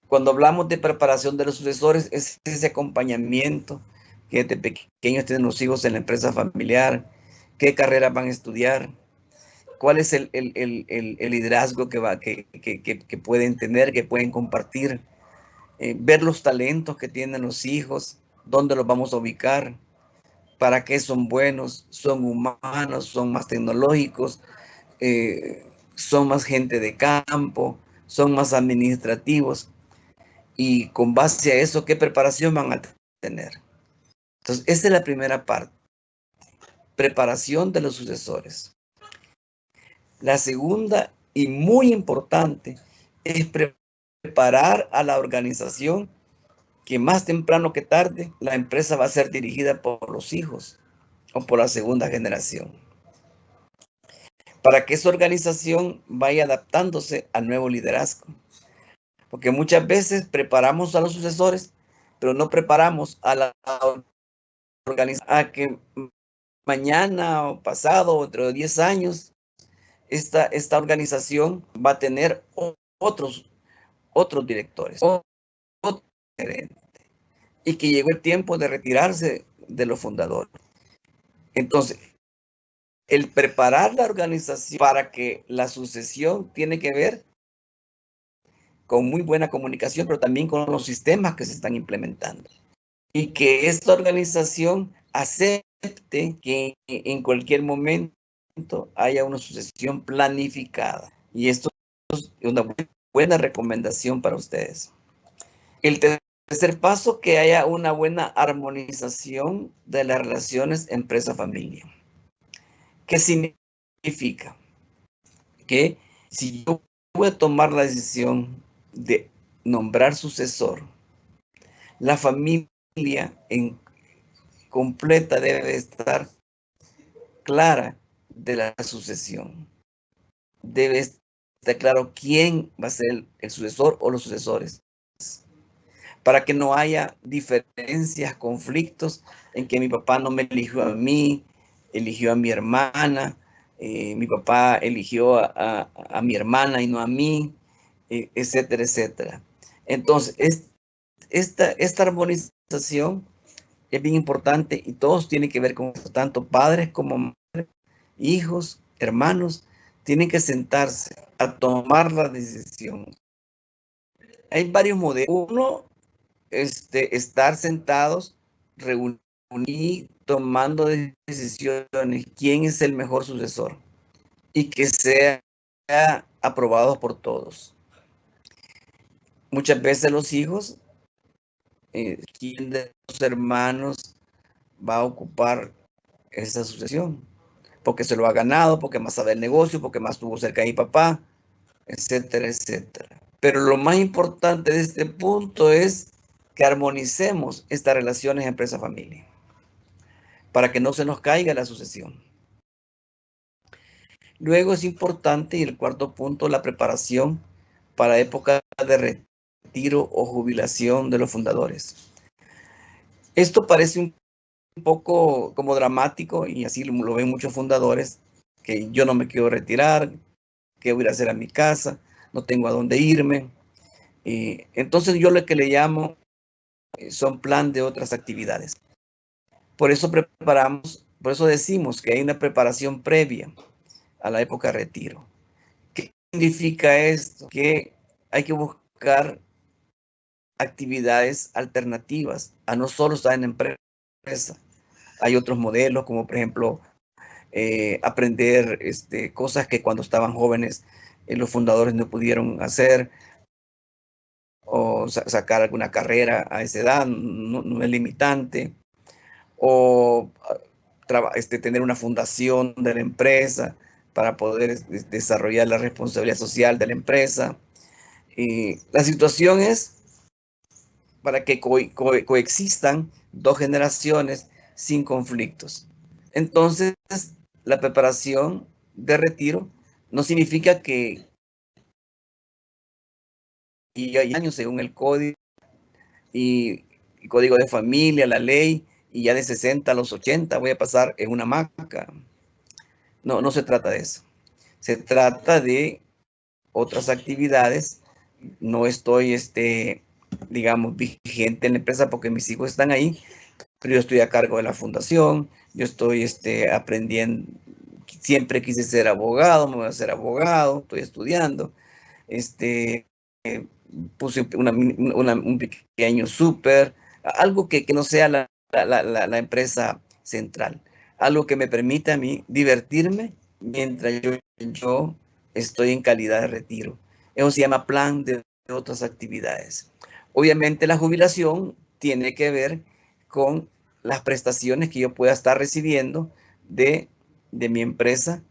Cuando hablamos de preparación de los sucesores, es ese acompañamiento que desde pequeños tienen los hijos en la empresa familiar, qué carreras van a estudiar, cuál es el liderazgo que pueden tener, que pueden compartir, ver los talentos que tienen los hijos, dónde los vamos a ubicar, para qué son buenos, son humanos, son más tecnológicos, son más gente de campo, son más administrativos. Y con base a eso, ¿qué preparación van a tener? Entonces, esa es la primera parte. Preparación de los sucesores. La segunda y muy importante es preparar a la organización que más temprano que tarde la empresa va a ser dirigida por los hijos o por la segunda generación, para que esa organización vaya adaptándose al nuevo liderazgo. Porque muchas veces preparamos a los sucesores, pero no preparamos a la organización a que mañana o pasado o dentro de 10 años esta organización va a tener otros directores, otros gerentes, y que llegó el tiempo de retirarse de los fundadores. Entonces, el preparar la organización para que la sucesión tiene que ver con muy buena comunicación, pero también con los sistemas que se están implementando. Y que esta organización acepte que en cualquier momento haya una sucesión planificada. Y esto es una buena recomendación para ustedes. El tercer paso, que haya una buena armonización de las relaciones empresa-familia. ¿Qué significa? Que si yo voy a tomar la decisión de nombrar sucesor, la familia en completa debe estar clara de la sucesión. Debe estar claro quién va a ser el sucesor o los sucesores, para que no haya diferencias, conflictos en que mi papá no me eligió a mí, eligió a mi hermana, mi papá eligió a mi hermana y no a mí, etcétera, etcétera. Entonces, esta armonización es bien importante y todos tienen que ver con eso, tanto padres como madres, hijos, hermanos, tienen que sentarse a tomar la decisión. Hay varios modelos. Uno, estar sentados, reunidos y tomando decisiones, quién es el mejor sucesor y que sea aprobado por todos. Muchas veces los hijos, quién de los hermanos va a ocupar esa sucesión, porque se lo ha ganado, porque más sabe el negocio, porque más estuvo cerca de mi papá, etcétera, etcétera. Pero lo más importante de este punto es que armonicemos estas relaciones empresa-familia para que no se nos caiga la sucesión. Luego es importante, y el cuarto punto, la preparación para época de retiro o jubilación de los fundadores. Esto parece un poco como dramático, y así lo ven muchos fundadores, que yo no me quiero retirar, ¿qué voy a hacer a mi casa? No tengo a dónde irme. Entonces yo lo que le llamo son plan de otras actividades. Por eso decimos que hay una preparación previa a la época de retiro. ¿Qué significa esto? Que hay que buscar actividades alternativas a no solo estar en empresa. Hay otros modelos, como por ejemplo, aprender cosas que cuando estaban jóvenes los fundadores no pudieron hacer, o sacar alguna carrera a esa edad, no es limitante, o tener una fundación de la empresa para poder desarrollar la responsabilidad social de la empresa. La situación es para que coexistan dos generaciones sin conflictos. Entonces, la preparación de retiro no significa que hay años según el código y código de familia, la ley, y ya de 60 a los 80 voy a pasar en una hamaca. No se trata de eso. Se trata de otras actividades. No estoy, digamos, vigente en la empresa porque mis hijos están ahí, pero yo estoy a cargo de la fundación, yo estoy aprendiendo, siempre quise ser abogado, me voy a ser abogado, estoy estudiando, puse un pequeño súper, algo que no sea la empresa central, algo que me permita a mí divertirme mientras yo estoy en calidad de retiro. Eso se llama plan de otras actividades. Obviamente la jubilación tiene que ver con las prestaciones que yo pueda estar recibiendo de mi empresa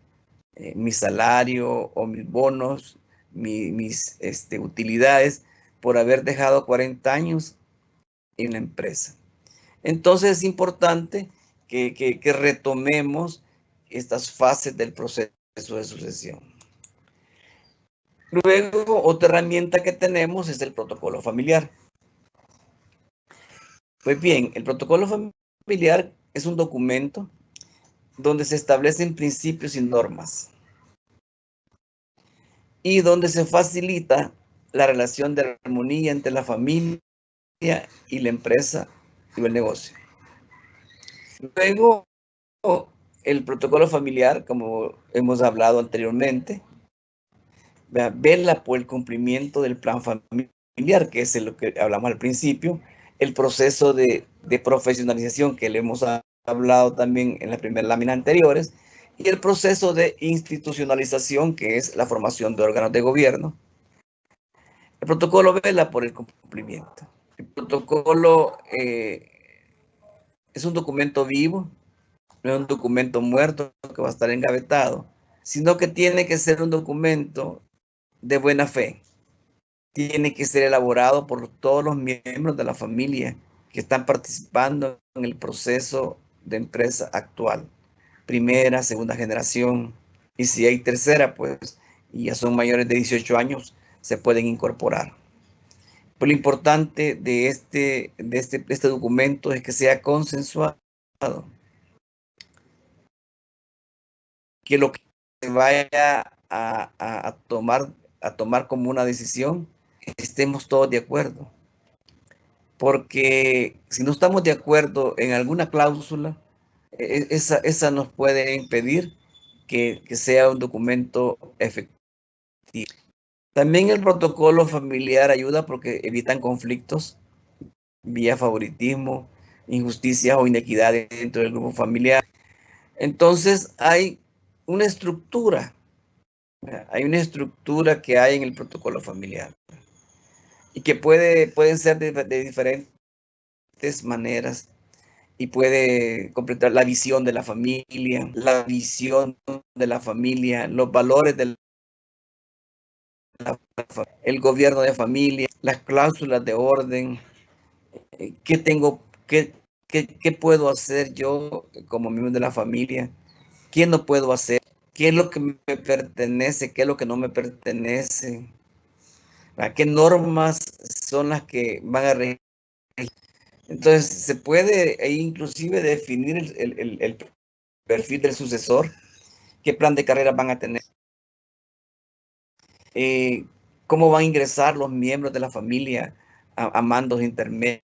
mi salario o mis bonos, mis utilidades por haber dejado 40 años en la empresa. Entonces es importante que retomemos estas fases del proceso de sucesión. Luego, otra herramienta que tenemos es el protocolo familiar. Pues bien, el protocolo familiar es un documento donde se establecen principios y normas y donde se facilita la relación de armonía entre la familia y la empresa y el negocio. Luego, el protocolo familiar, como hemos hablado anteriormente, vela por el cumplimiento del plan familiar, que es lo que hablamos al principio, el proceso de profesionalización que le hemos hablado también en las primeras láminas anteriores, y el proceso de institucionalización, que es la formación de órganos de gobierno. El protocolo vela por el cumplimiento. El protocolo es un documento vivo, no es un documento muerto que va a estar engavetado, sino que tiene que ser un documento de buena fe. Tiene que ser elaborado por todos los miembros de la familia que están participando en el proceso de empresa actual. Primera, segunda generación, y si hay tercera, pues, y ya son mayores de 18 años, se pueden incorporar. Pero lo importante de este documento es que sea consensuado, que lo que se vaya a tomar como una decisión, estemos todos de acuerdo. Porque si no estamos de acuerdo en alguna cláusula, esa nos puede impedir que sea un documento efectivo. También el protocolo familiar ayuda porque evitan conflictos vía favoritismo, injusticia o inequidad dentro del grupo familiar. Entonces hay una estructura. Hay una estructura que hay en el protocolo familiar y que pueden ser de diferentes maneras y puede completar la visión de la familia, los valores de el gobierno de familia, las cláusulas de orden, qué puedo hacer yo como miembro de la familia, qué no puedo hacer, qué es lo que me pertenece, qué es lo que no me pertenece, qué normas son las que van a regir. Entonces se puede inclusive definir el perfil del sucesor, qué plan de carrera van a tener, cómo van a ingresar los miembros de la familia a mandos intermedios,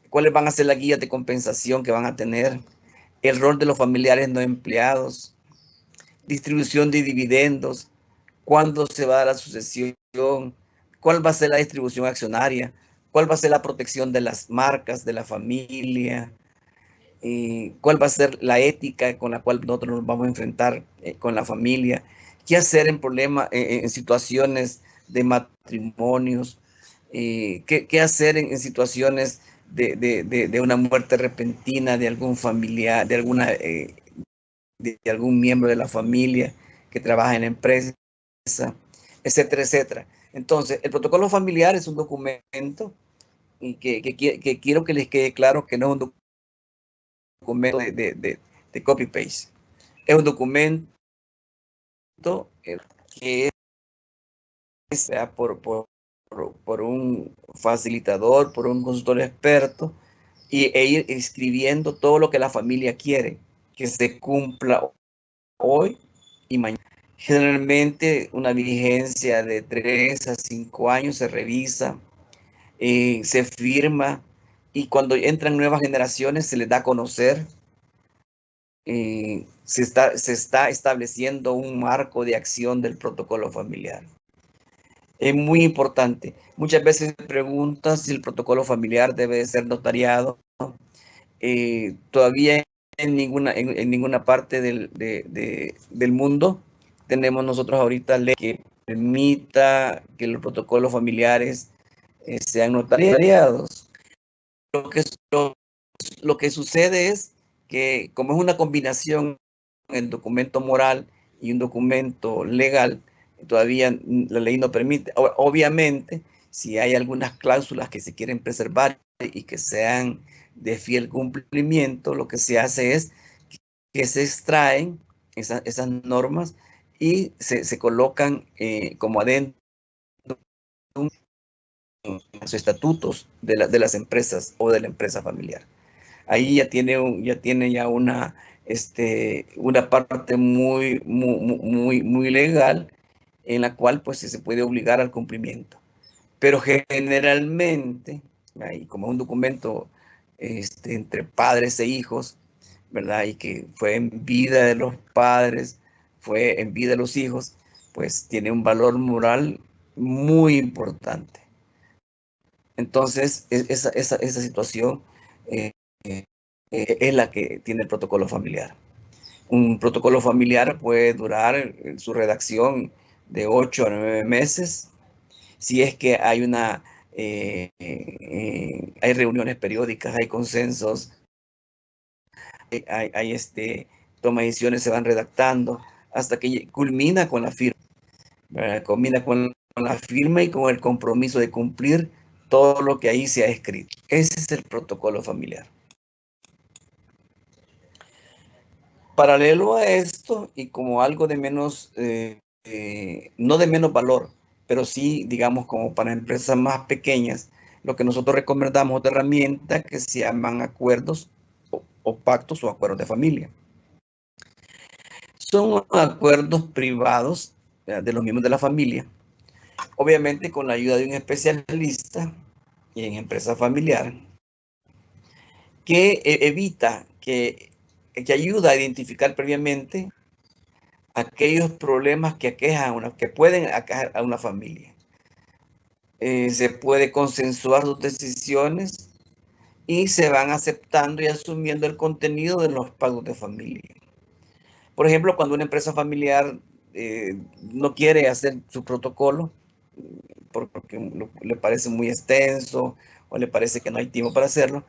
cuáles van a ser las guías de compensación que van a tener, el rol de los familiares no empleados, distribución de dividendos, cuándo se va a dar la sucesión, cuál va a ser la distribución accionaria, cuál va a ser la protección de las marcas de la familia, cuál va a ser la ética con la cual nosotros nos vamos a enfrentar con la familia, qué hacer en problemas, en situaciones de matrimonios, qué hacer en situaciones de una muerte repentina de algún familiar, de algún miembro de la familia que trabaja en la empresa, etcétera, etcétera. Entonces, el protocolo familiar es un documento y que quiero que les quede claro que no es un documento de copy-paste. Es un documento que es por un facilitador, por un consultor experto, e ir escribiendo todo lo que la familia quiere que se cumpla hoy y mañana. Generalmente una vigencia de 3 a 5 años se revisa, se firma, y cuando entran nuevas generaciones se les da a conocer. Se está estableciendo un marco de acción del protocolo familiar. Es muy importante. Muchas veces se preguntan si el protocolo familiar debe de ser notariado. Todavía en ninguna parte del mundo tenemos nosotros ahorita ley que permita que los protocolos familiares sean notariados. Lo que sucede es que como es una combinación el documento moral y un documento legal, todavía la ley no permite. Obviamente, si hay algunas cláusulas que se quieren preservar y que sean de fiel cumplimiento, lo que se hace es que se extraen esas normas y se colocan como adentro los estatutos de las empresas o de la empresa familiar. Ahí ya tiene una parte muy legal en la cual pues se puede obligar al cumplimiento. Pero generalmente, y como es un documento entre padres e hijos, ¿verdad? Y que fue en vida de los padres, fue en vida de los hijos, pues tiene un valor moral muy importante. Entonces, esa situación es la que tiene el protocolo familiar. Un protocolo familiar puede durar su redacción de 8 a 9 meses, si es que hay hay reuniones periódicas, hay consensos, hay toma de decisiones, se van redactando, hasta que culmina con la firma. Culmina con la firma y con el compromiso de cumplir todo lo que ahí se ha escrito. Ese es el protocolo familiar. Paralelo a esto, y como algo de menos, no de menos valor, pero sí, digamos, como para empresas más pequeñas, lo que nosotros recomendamos de herramientas que se llaman acuerdos o pactos o acuerdos de familia. Son acuerdos privados de los miembros de la familia, obviamente con la ayuda de un especialista en empresa familiar, que evita, que ayuda a identificar previamente aquellos problemas que aquejan que pueden aquejar a una familia. Se puede consensuar sus decisiones y se van aceptando y asumiendo el contenido de los pactos de familia. Por ejemplo, cuando una empresa familiar no quiere hacer su protocolo porque le parece muy extenso o le parece que no hay tiempo para hacerlo,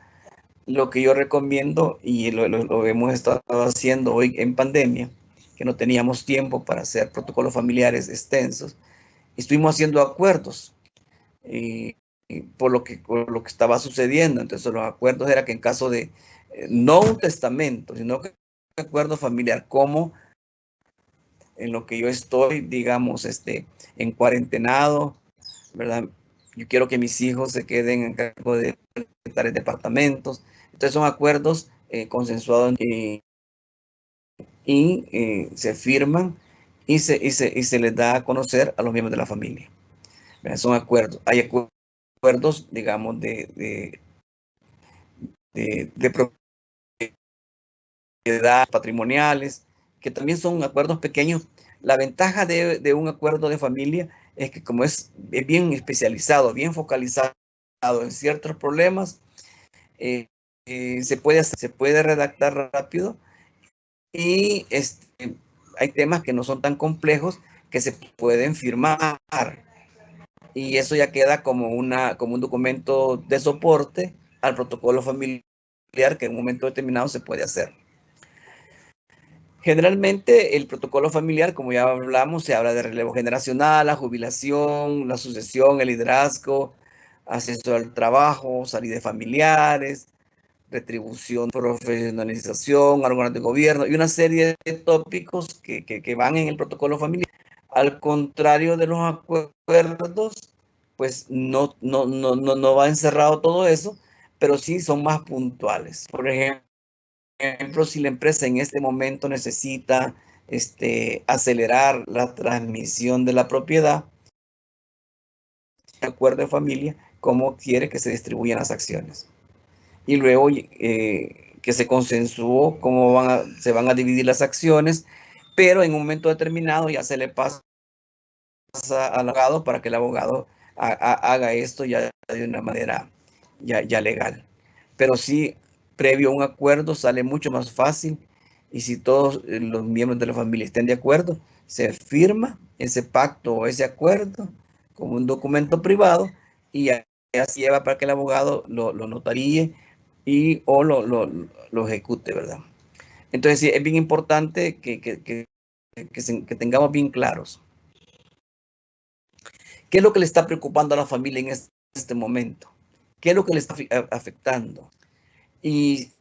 lo que yo recomiendo, y lo hemos estado haciendo hoy en pandemia, que no teníamos tiempo para hacer protocolos familiares extensos, estuvimos haciendo acuerdos por lo que estaba sucediendo. Entonces los acuerdos era que en caso de, no un testamento, sino que un acuerdo familiar, como en lo que yo estoy, digamos, en cuarentenado, ¿verdad? Yo quiero que mis hijos se queden en cargo de tales departamentos. Entonces son acuerdos consensuados y se firman y se les da a conocer a los miembros de la familia. ¿Verdad? Son acuerdos. Hay acuerdos, digamos, de propiedad patrimoniales, que también son acuerdos pequeños. La ventaja de un acuerdo de familia es que como es bien especializado, bien focalizado en ciertos problemas, se puede redactar rápido y hay temas que no son tan complejos que se pueden firmar y eso ya queda como un documento de soporte al protocolo familiar que en un momento determinado se puede hacer. Generalmente el protocolo familiar, como ya hablamos, se habla de relevo generacional, la jubilación, la sucesión, el liderazgo, acceso al trabajo, salida de familiares, retribución, profesionalización, órganos de gobierno y una serie de tópicos que van en el protocolo familiar. Al contrario de los acuerdos, pues no va encerrado todo eso, pero sí son más puntuales. Por ejemplo, si la empresa en este momento necesita acelerar la transmisión de la propiedad, de acuerdo de familia, cómo quiere que se distribuyan las acciones. Y luego que se consensuó cómo se van a dividir las acciones, pero en un momento determinado ya se le pasa al abogado para que el abogado haga esto ya de una manera ya legal. Pero sí, previo a un acuerdo sale mucho más fácil y si todos los miembros de la familia estén de acuerdo, se firma ese pacto o ese acuerdo como un documento privado y ya se lleva para que el abogado lo notaríe o lo ejecute, ¿verdad? Entonces, sí, es bien importante que tengamos bien claros qué es lo que le está preocupando a la familia en este momento, qué es lo que le está afectando. Y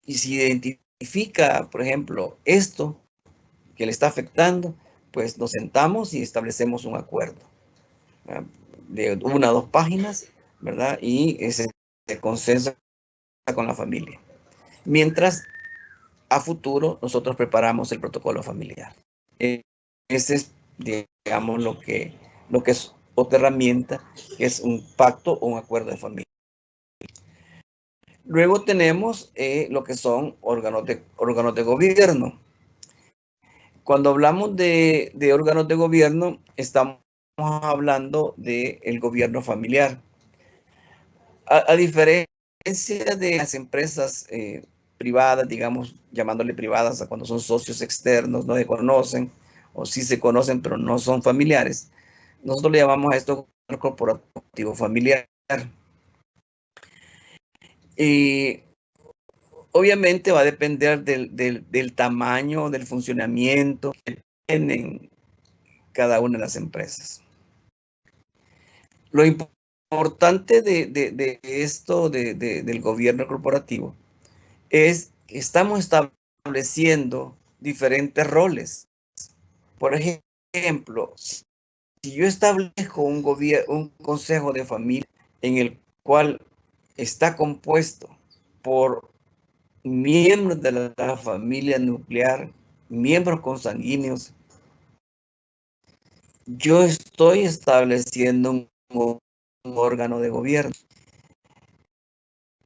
si identifica, por ejemplo, esto que le está afectando, pues nos sentamos y establecemos un acuerdo, ¿verdad?, de 1 o 2 páginas, ¿verdad? Y se consensa con la familia. Mientras, a futuro, nosotros preparamos el protocolo familiar. Ese es, digamos, lo que es otra herramienta, que es un pacto o un acuerdo de familia. Luego tenemos lo que son órganos de gobierno. Cuando hablamos de órganos de gobierno, estamos hablando del gobierno familiar. A diferencia de las empresas privadas, digamos, llamándole privadas a cuando son socios externos, no se conocen, o sí se conocen, pero no son familiares, nosotros le llamamos a esto corporativo familiar. Y obviamente va a depender del tamaño, del funcionamiento que tienen cada una de las empresas. Lo importante de esto del gobierno corporativo es que estamos estableciendo diferentes roles. Por ejemplo, si yo establezco un consejo de familia en el cual está compuesto por miembros de la familia nuclear, miembros consanguíneos, yo estoy estableciendo un órgano de gobierno.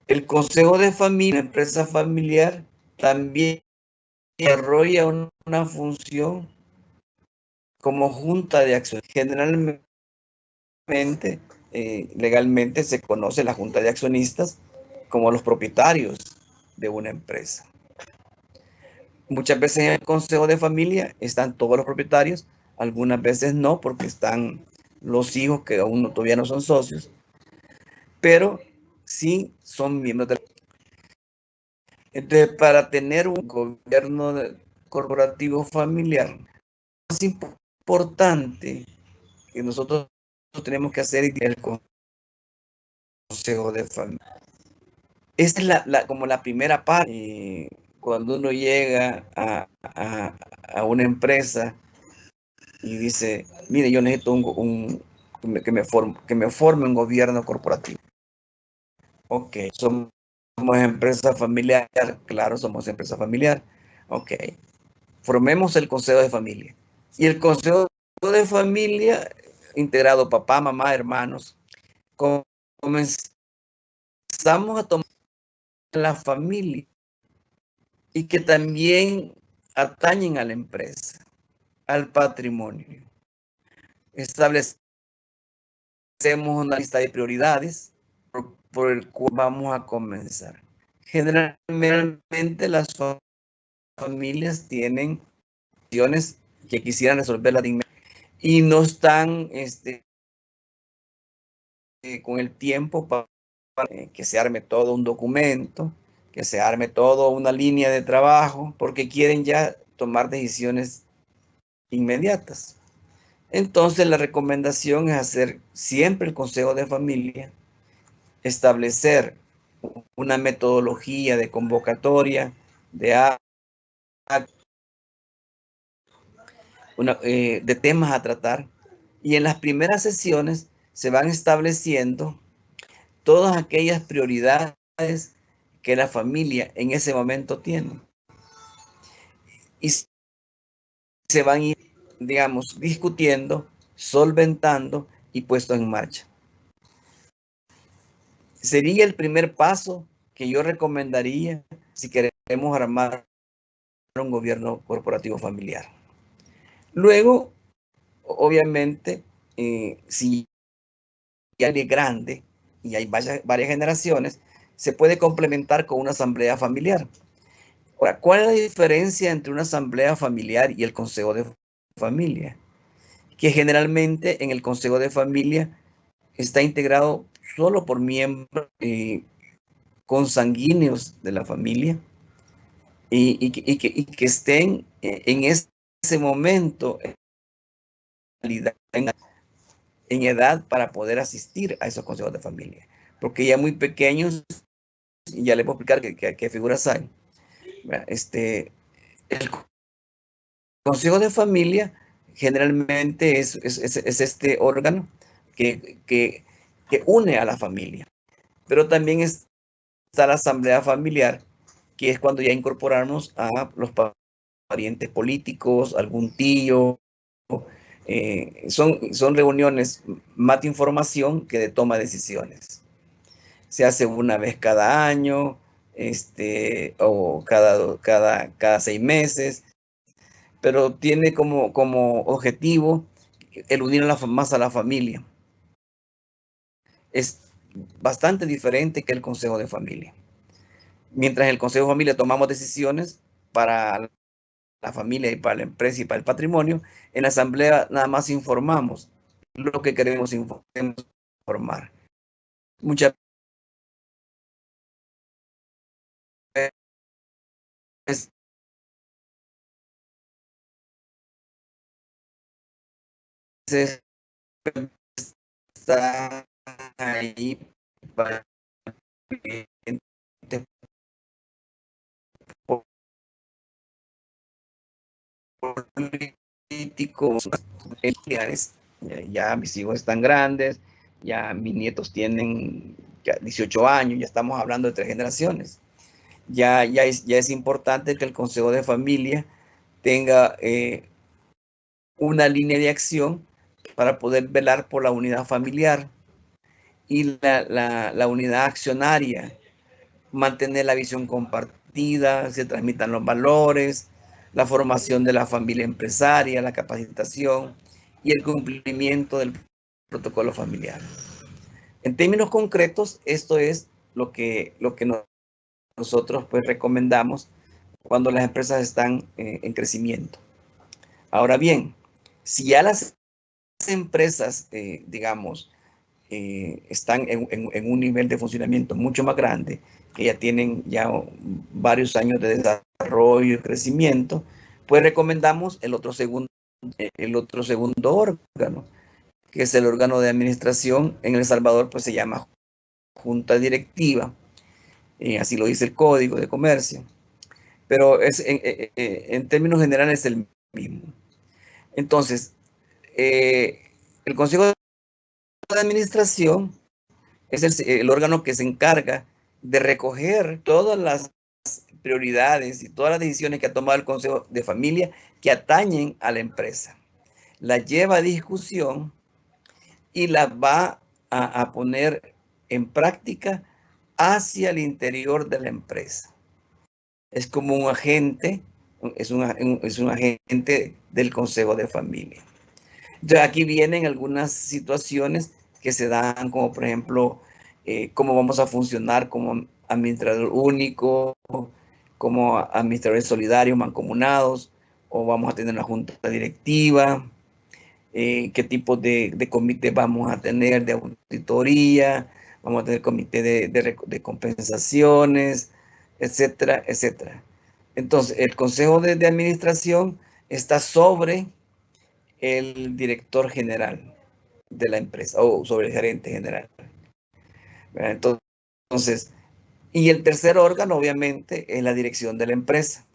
El consejo de familia, la empresa familiar, también desarrolla una función como junta de accionistas. Generalmente, legalmente se conoce la junta de accionistas como los propietarios de una empresa. Muchas veces en el consejo de familia están todos los propietarios, algunas veces no, porque están los hijos que aún todavía no son socios, pero sí son miembros de la... Entonces, para tener un gobierno corporativo familiar, más importante que nosotros tenemos que hacer es el consejo de familia. Esta es como la primera parte. Cuando uno llega a una empresa y dice, mire, yo necesito que me forme un gobierno corporativo. Ok, somos empresa familiar, claro, somos empresa familiar. Ok, formemos el consejo de familia. Y el consejo de familia, integrado papá, mamá, hermanos, comenzamos a tomar la familia y que también atañen a la empresa, al patrimonio. Establecemos una lista de prioridades por el cual vamos a comenzar. Generalmente las familias tienen cuestiones que quisieran resolverlas de inmediato y no están con el tiempo para que se arme todo un documento, que se arme toda una línea de trabajo, porque quieren ya tomar decisiones inmediatas. Entonces, la recomendación es hacer siempre el consejo de familia, establecer una metodología de convocatoria, de temas a tratar, y en las primeras sesiones se van estableciendo todas aquellas prioridades que la familia en ese momento tiene. Y se van a ir, digamos, discutiendo, solventando y puesto en marcha. Sería el primer paso que yo recomendaría si queremos armar un gobierno corporativo familiar. Luego, obviamente, si ya es grande y hay varias generaciones, se puede complementar con una asamblea familiar. Ahora, ¿cuál es la diferencia entre una asamblea familiar y el consejo de familia? Que generalmente en el consejo de familia está integrado solo por miembros consanguíneos de la familia, y que estén en ese momento en edad para poder asistir a esos consejos de familia. Porque ya muy pequeños, y ya les puedo explicar qué figuras hay. El consejo de familia generalmente es este órgano que une a la familia. Pero también está la asamblea familiar, que es cuando ya incorporamos a los parientes políticos, algún tío. Son reuniones más de información que de toma de decisiones. Se hace una vez cada año, o cada 6 meses, pero tiene como objetivo el unir más a la familia. Es bastante diferente que el consejo de familia. Mientras en el consejo de familia tomamos decisiones para la familia y para la empresa y para el patrimonio, en la asamblea nada más informamos lo que queremos informar. Muchas veces está ahí para políticos, familiares. Ya mis hijos están grandes, ya mis nietos tienen ya 18 años, ya estamos hablando de 3 generaciones. Ya es importante que el consejo de familia tenga una línea de acción para poder velar por la unidad familiar y la unidad accionaria, mantener la visión compartida, se transmitan los valores, la formación de la familia empresaria, la capacitación y el cumplimiento del protocolo familiar. En términos concretos, esto es lo que nosotros pues recomendamos cuando las empresas están en crecimiento. Ahora bien, si ya las empresas, digamos, están en un nivel de funcionamiento mucho más grande, que ya tienen ya varios años de desarrollo y crecimiento, pues recomendamos el otro segundo órgano, que es el órgano de administración. En El Salvador pues se llama junta directiva, así lo dice el Código de Comercio, pero en términos generales es el mismo. Entonces, el Consejo de Administración es el órgano que se encarga de recoger todas las prioridades y todas las decisiones que ha tomado el Consejo de Familia que atañen a la empresa. Las lleva a discusión y las va a poner en práctica hacia el interior de la empresa. Es como un agente, es un agente del Consejo de Familia. Entonces aquí vienen algunas situaciones que se dan, como por ejemplo, cómo vamos a funcionar como administrador único, como administradores solidarios, mancomunados, o vamos a tener una junta directiva, qué tipo de comité vamos a tener de auditoría, vamos a tener comité de compensaciones, etcétera, etcétera. Entonces, el Consejo de Administración está sobre el director general de la empresa o sobre el gerente general. Entonces, y el tercer órgano, obviamente, es la dirección de la empresa.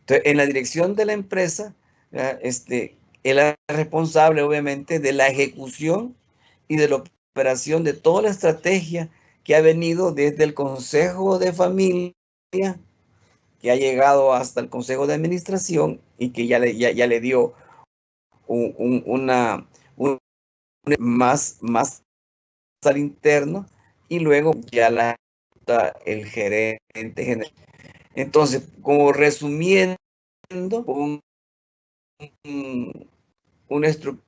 Entonces, en la dirección de la empresa, él es responsable, obviamente, de la ejecución y de la operación de toda la estrategia que ha venido desde el Consejo de Familia, que ha llegado hasta el Consejo de Administración y que ya le dio una más al interno, y luego ya el gerente general. Entonces, como resumiendo, una estructura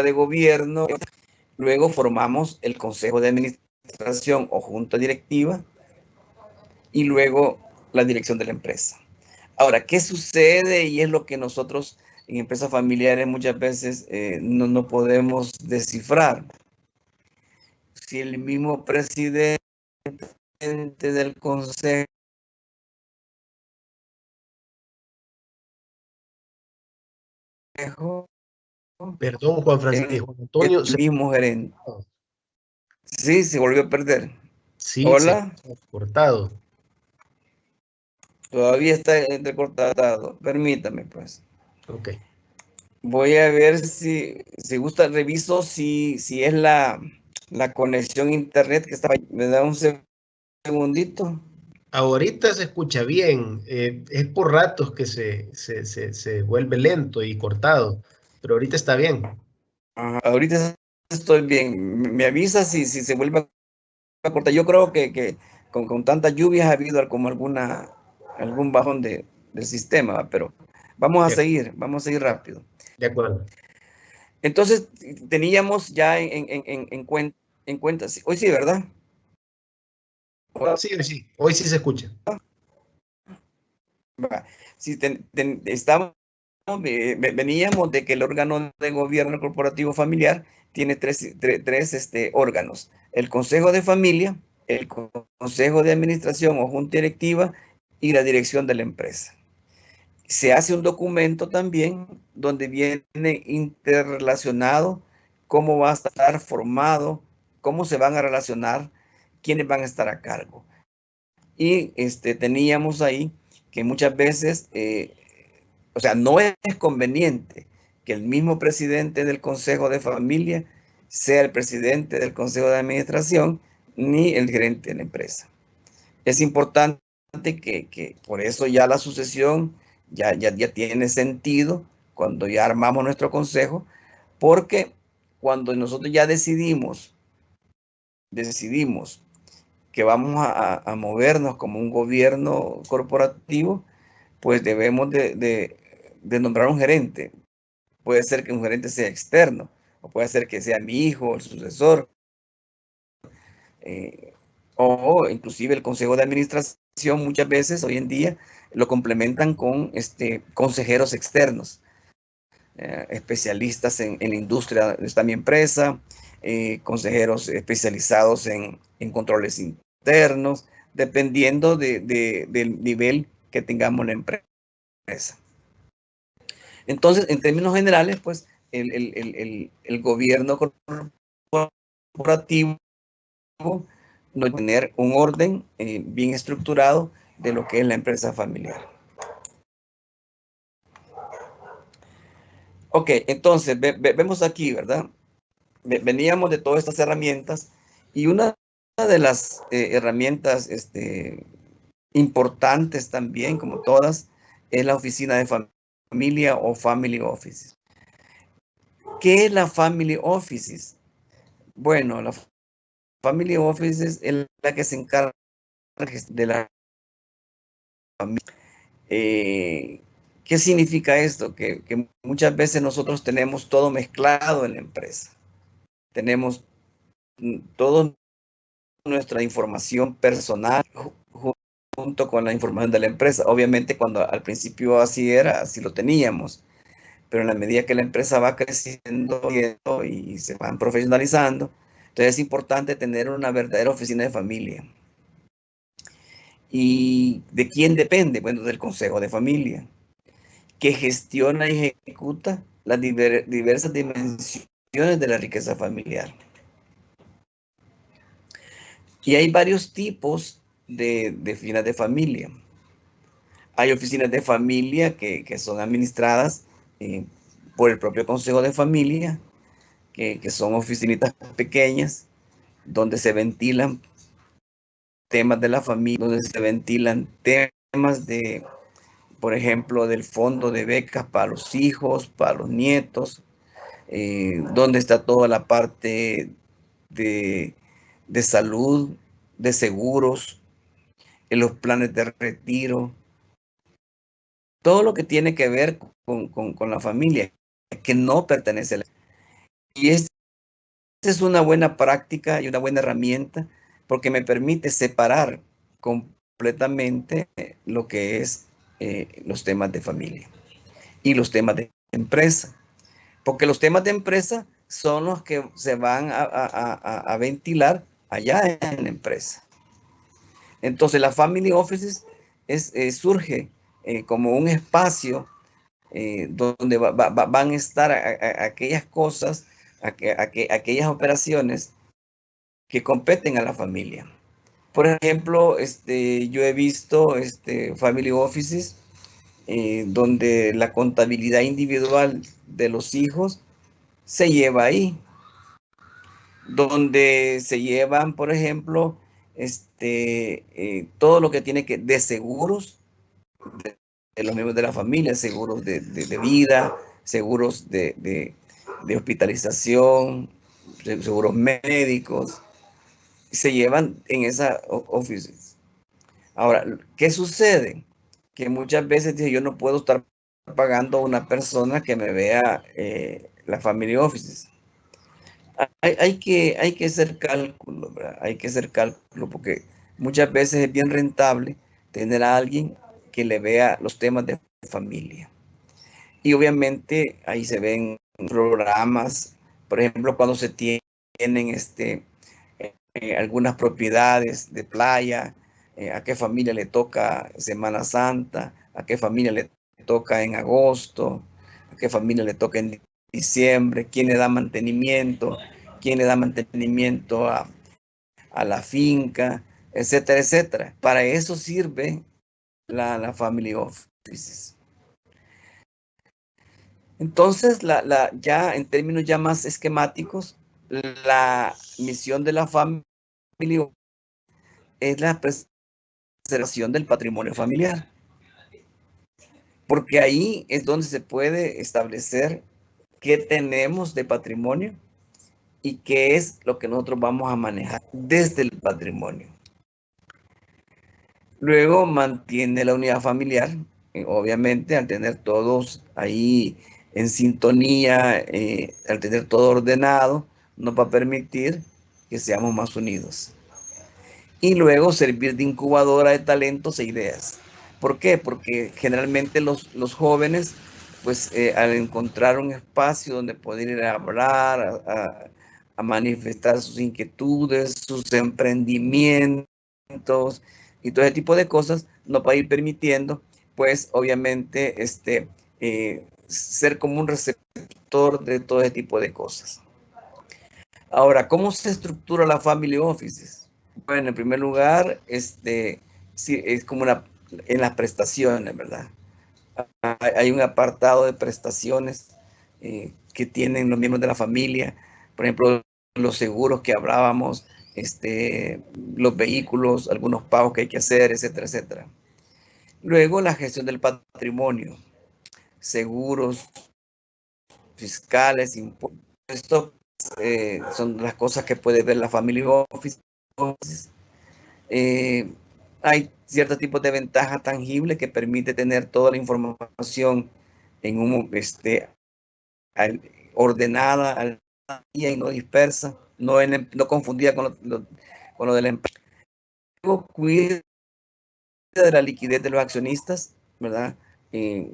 de gobierno, luego formamos el Consejo de Administración o Junta Directiva y luego la dirección de la empresa. Ahora, ¿qué sucede? Y es lo que nosotros en empresas familiares muchas veces no podemos descifrar. si el mismo presidente del consejo Perdón, Juan Antonio, el mismo gerente. Sí, se volvió a perder. Sí, Hola. se ha cortado. Todavía está entrecortado. Permítame, pues. Ok. Voy a ver si gusta, reviso si es la conexión a internet que está. ¿Me da un segundito? Ahorita se escucha bien. Es por ratos que se vuelve lento y cortado, pero ahorita está bien. Ahorita estoy bien. Me avisa si se vuelve a cortar. Yo creo que con tantas lluvias ha habido como algún bajón del sistema, pero vamos a seguir rápido. De acuerdo. Entonces, teníamos ya en cuenta, hoy sí, ¿verdad? Sí, sí, hoy sí se escucha. Si veníamos de que el órgano de gobierno corporativo familiar tiene tres órganos: el Consejo de Familia, el Consejo de Administración o Junta Directiva y la dirección de la empresa. Se hace un documento también donde viene interrelacionado cómo va a estar formado, cómo se van a relacionar, quiénes van a estar a cargo. Y teníamos ahí que muchas veces, o sea, no es conveniente que el mismo presidente del Consejo de Familia sea el presidente del Consejo de Administración ni el gerente de la empresa. Es importante que por eso ya la sucesión ya tiene sentido cuando ya armamos nuestro consejo, porque cuando nosotros ya decidimos que vamos a movernos como un gobierno corporativo, pues debemos de nombrar un gerente. Puede ser que un gerente sea externo, o puede ser que sea mi hijo, el sucesor, o inclusive el consejo de administración. Muchas veces hoy en día lo complementan con consejeros externos, especialistas en la industria de esta mi empresa, consejeros especializados en controles internos, dependiendo del nivel que tengamos la empresa. Entonces, en términos generales, pues el gobierno corporativo no tener un orden bien estructurado de lo que es la empresa familiar. Ok, entonces vemos aquí, ¿verdad? Veníamos de todas estas herramientas, y una de las herramientas importantes también, como todas, es la oficina de familia o Family Office. ¿Qué es la Family Office? Bueno, la Family Office es la que se encarga de la familia. ¿Qué significa esto? Que muchas veces nosotros tenemos todo mezclado en la empresa. Tenemos toda nuestra información personal junto con la información de la empresa. Obviamente, cuando al principio así lo teníamos, pero en la medida que la empresa va creciendo y se van profesionalizando, entonces es importante tener una verdadera oficina de familia. ¿Y de quién depende? Bueno, del consejo de familia, que gestiona y ejecuta las diversas dimensiones de la riqueza familiar. Y hay varios tipos de oficinas de familia. Hay oficinas de familia que son administradas por el propio consejo de familia, que son oficinitas pequeñas, donde se ventilan temas de la familia, donde se ventilan temas de, por ejemplo, del fondo de becas para los hijos, para los nietos, donde está toda la parte de salud, de seguros, en los planes de retiro, todo lo que tiene que ver con la familia, que no pertenece a la... Y esta es una buena práctica y una buena herramienta, porque me permite separar completamente lo que es los temas de familia y los temas de empresa. Porque los temas de empresa son los que se van a ventilar allá en la empresa. Entonces, la Family Offices surge como un espacio donde van a estar aquellas cosas, aquellas operaciones que competen a la familia. Por ejemplo, yo he visto Family Offices donde la contabilidad individual de los hijos se lleva ahí, donde se llevan, por ejemplo, todo lo que tiene que de seguros de los miembros de la familia, seguros de vida, seguros de hospitalización, seguros médicos, se llevan en esas oficinas. Ahora, ¿qué sucede? Que muchas veces dice, yo no puedo estar pagando a una persona que me vea la Family Offices. Hay que hacer cálculo, ¿verdad? Hay que hacer cálculo porque muchas veces es bien rentable tener a alguien que le vea los temas de familia. Y obviamente ahí se ven programas, por ejemplo, cuando se tienen algunas propiedades de playa, a qué familia le toca Semana Santa, a qué familia le toca en agosto, a qué familia le toca en diciembre, quién le da mantenimiento a la finca, etcétera, etcétera. Para eso sirve la Family Offices. Entonces, ya en términos ya más esquemáticos, la misión de la Family es la preservación del patrimonio familiar, porque ahí es donde se puede establecer qué tenemos de patrimonio y qué es lo que nosotros vamos a manejar desde el patrimonio. Luego mantiene la unidad familiar, obviamente al tener todos ahí en sintonía, al tener todo ordenado, nos va a permitir que seamos más unidos. Y luego servir de incubadora de talentos e ideas. ¿Por qué? Porque generalmente los jóvenes, pues al encontrar un espacio donde poder ir a hablar, a manifestar sus inquietudes, sus emprendimientos y todo ese tipo de cosas, nos va a ir permitiendo, pues obviamente, ser como un receptor de todo ese tipo de cosas. Ahora, ¿cómo se estructura la Family Offices? Bueno, en primer lugar, sí, es como en las prestaciones, ¿verdad? Hay un apartado de prestaciones que tienen los miembros de la familia, por ejemplo, los seguros que hablábamos, los vehículos, algunos pagos que hay que hacer, etcétera, etcétera. Luego, la gestión del patrimonio, seguros, fiscales, impuestos, son las cosas que puede ver la Family Office. Hay ciertos tipos de ventaja tangible que permite tener toda la información en ordenada al día y no dispersa, no confundida con lo de la empresa. Cuida de la liquidez de los accionistas, ¿verdad?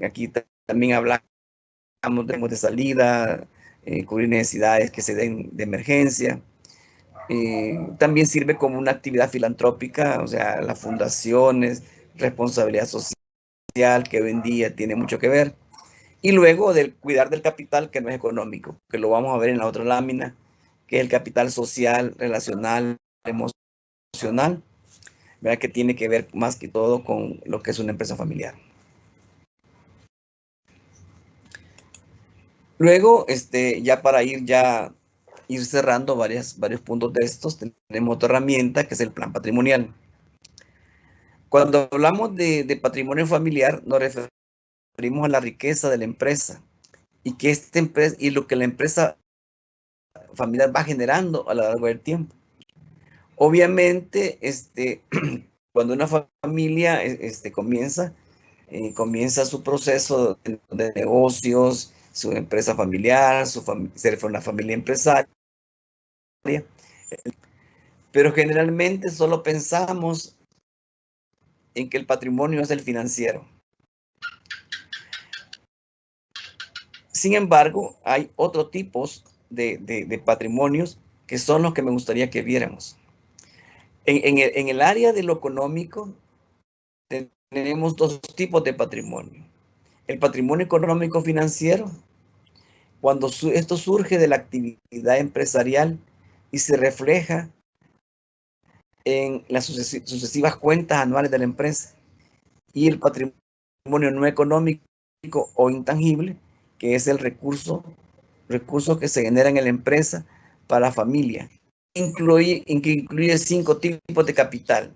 Aquí también hablamos de salida, cubrir necesidades que se den de emergencia. También sirve como una actividad filantrópica, o sea, las fundaciones, responsabilidad social, que hoy en día tiene mucho que ver. Y luego del cuidar del capital que no es económico, que lo vamos a ver en la otra lámina, que es el capital social, relacional, emocional, ¿verdad? Que tiene que ver más que todo con lo que es una empresa familiar. Luego, ya para ir cerrando varios puntos de estos, tenemos otra herramienta que es el plan patrimonial. Cuando hablamos de patrimonio familiar, nos referimos a la riqueza de la empresa y que y lo que la empresa familiar va generando a lo largo del tiempo. Obviamente, cuando una familia comienza su proceso de negocios, su empresa familiar, ser una familia empresaria, pero generalmente solo pensamos en que el patrimonio es el financiero. Sin embargo, hay otros tipos de patrimonios que son los que me gustaría que viéramos. En el área de lo económico tenemos dos tipos de patrimonio. El patrimonio económico financiero, cuando esto surge de la actividad empresarial y se refleja en las sucesivas cuentas anuales de la empresa. Y el patrimonio no económico o intangible, que es el recurso que se genera en la empresa para la familia. Incluye 5 tipos de capital: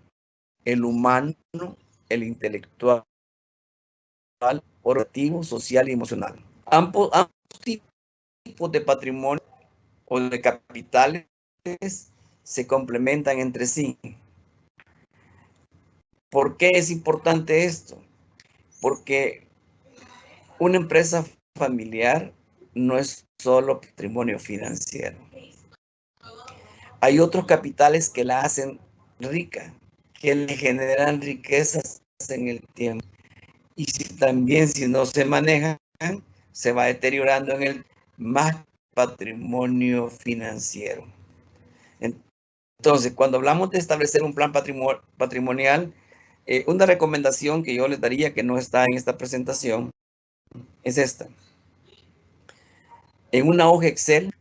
el humano, el intelectual, orativo, social y emocional. Ambos tipos de patrimonio o de capitales se complementan entre sí. ¿Por qué es importante esto? Porque una empresa familiar no es solo patrimonio financiero. Hay otros capitales que la hacen rica, que le generan riquezas en el tiempo. Y también si no se manejan, se va deteriorando en el más patrimonio financiero. Entonces, cuando hablamos de establecer un plan patrimonial, una recomendación que yo les daría, que no está en esta presentación, es esta. En una hoja Excel,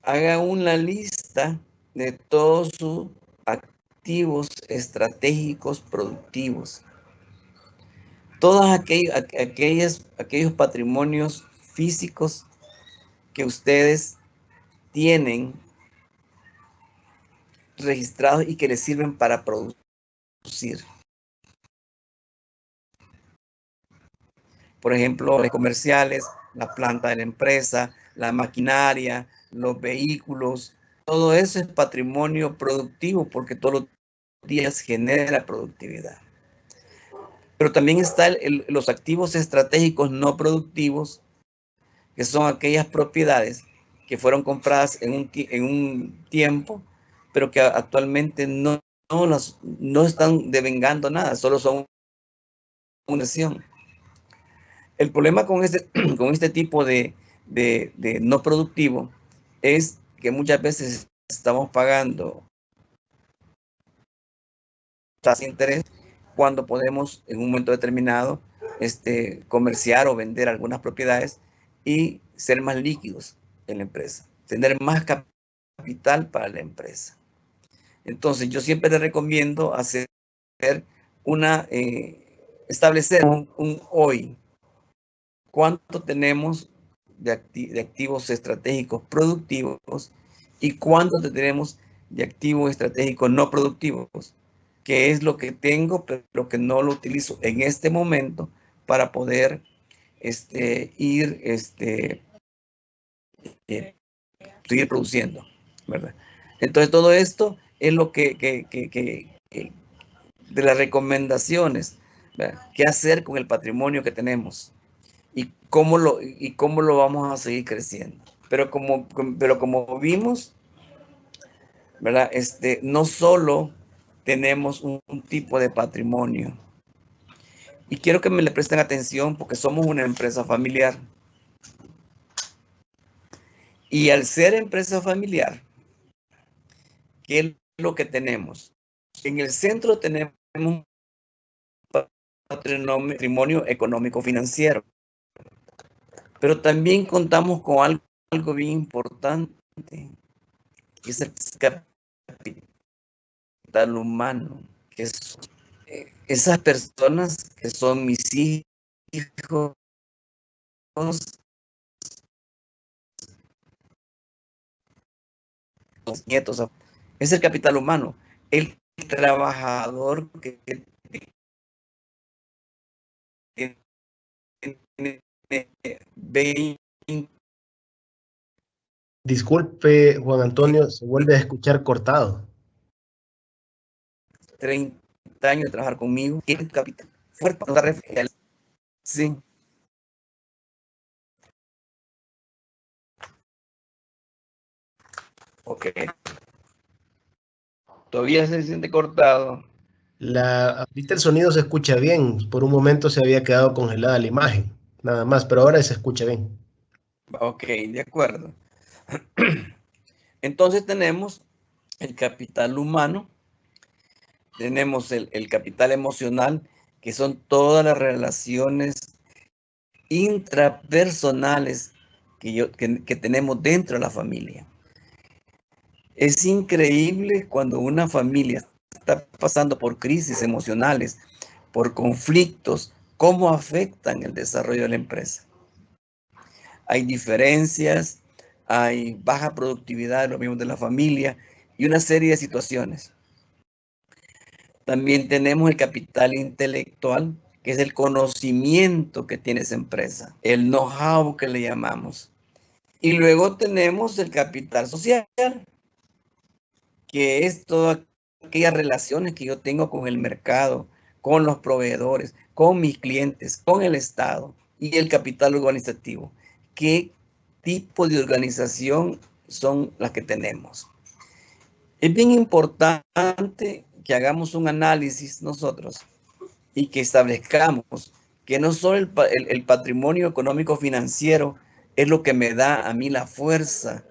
haga una lista de todos sus activos estratégicos productivos. Todos aquellos patrimonios físicos que ustedes tienen registrados y que les sirven para producir. Por ejemplo, los comerciales, la planta de la empresa, la maquinaria, los vehículos. Todo eso es patrimonio productivo porque todos los días genera productividad. Pero también están los activos estratégicos no productivos, que son aquellas propiedades que fueron compradas en un tiempo, pero que actualmente no están devengando nada, solo son una acción. El problema con este tipo de no productivo es que muchas veces estamos pagando tasas de interés cuando podemos en un momento determinado comerciar o vender algunas propiedades y ser más líquidos en la empresa, tener más capital para la empresa. Entonces, yo siempre les recomiendo establecer un hoy. ¿Cuánto tenemos de activos estratégicos productivos y cuánto tenemos de activos estratégicos no productivos? ¿Qué es lo que tengo, pero que no lo utilizo en este momento para poder seguir produciendo, ¿verdad? Entonces, todo esto es lo que de las recomendaciones, ¿verdad? ¿Qué hacer con el patrimonio que tenemos? Y cómo lo vamos a seguir creciendo. Pero como vimos, ¿verdad? No solo tenemos un tipo de patrimonio. Y quiero que me le presten atención porque somos una empresa familiar. Y al ser empresa familiar, ¿qué es lo que tenemos? En el centro tenemos un patrimonio económico financiero. Pero también contamos con algo bien importante, que es el capital humano, que es esas personas que son mis hijos, los nietos. Es el capital humano, el trabajador que tiene 20. Disculpe, Juan Antonio, se vuelve a escuchar cortado. 30 años de trabajar conmigo, tiene un capital fuerte para referencia. Sí. Ok. Todavía se siente cortado. Ahorita el sonido se escucha bien. Por un momento se había quedado congelada la imagen, nada más, pero ahora se escucha bien. Ok, de acuerdo. Entonces tenemos el capital humano, tenemos el capital emocional, que son todas las relaciones intrapersonales que tenemos dentro de la familia. Es increíble cuando una familia está pasando por crisis emocionales, por conflictos, cómo afectan el desarrollo de la empresa. Hay diferencias, hay baja productividad de los miembros de la familia y una serie de situaciones. También tenemos el capital intelectual, que es el conocimiento que tiene esa empresa, el know-how que le llamamos. Y luego tenemos el capital social, que es todas aquellas relaciones que yo tengo con el mercado, con los proveedores, con mis clientes, con el Estado, y el capital organizativo. ¿Qué tipo de organización son las que tenemos? Es bien importante que hagamos un análisis nosotros y que establezcamos que no solo el patrimonio económico financiero es lo que me da a mí la fuerza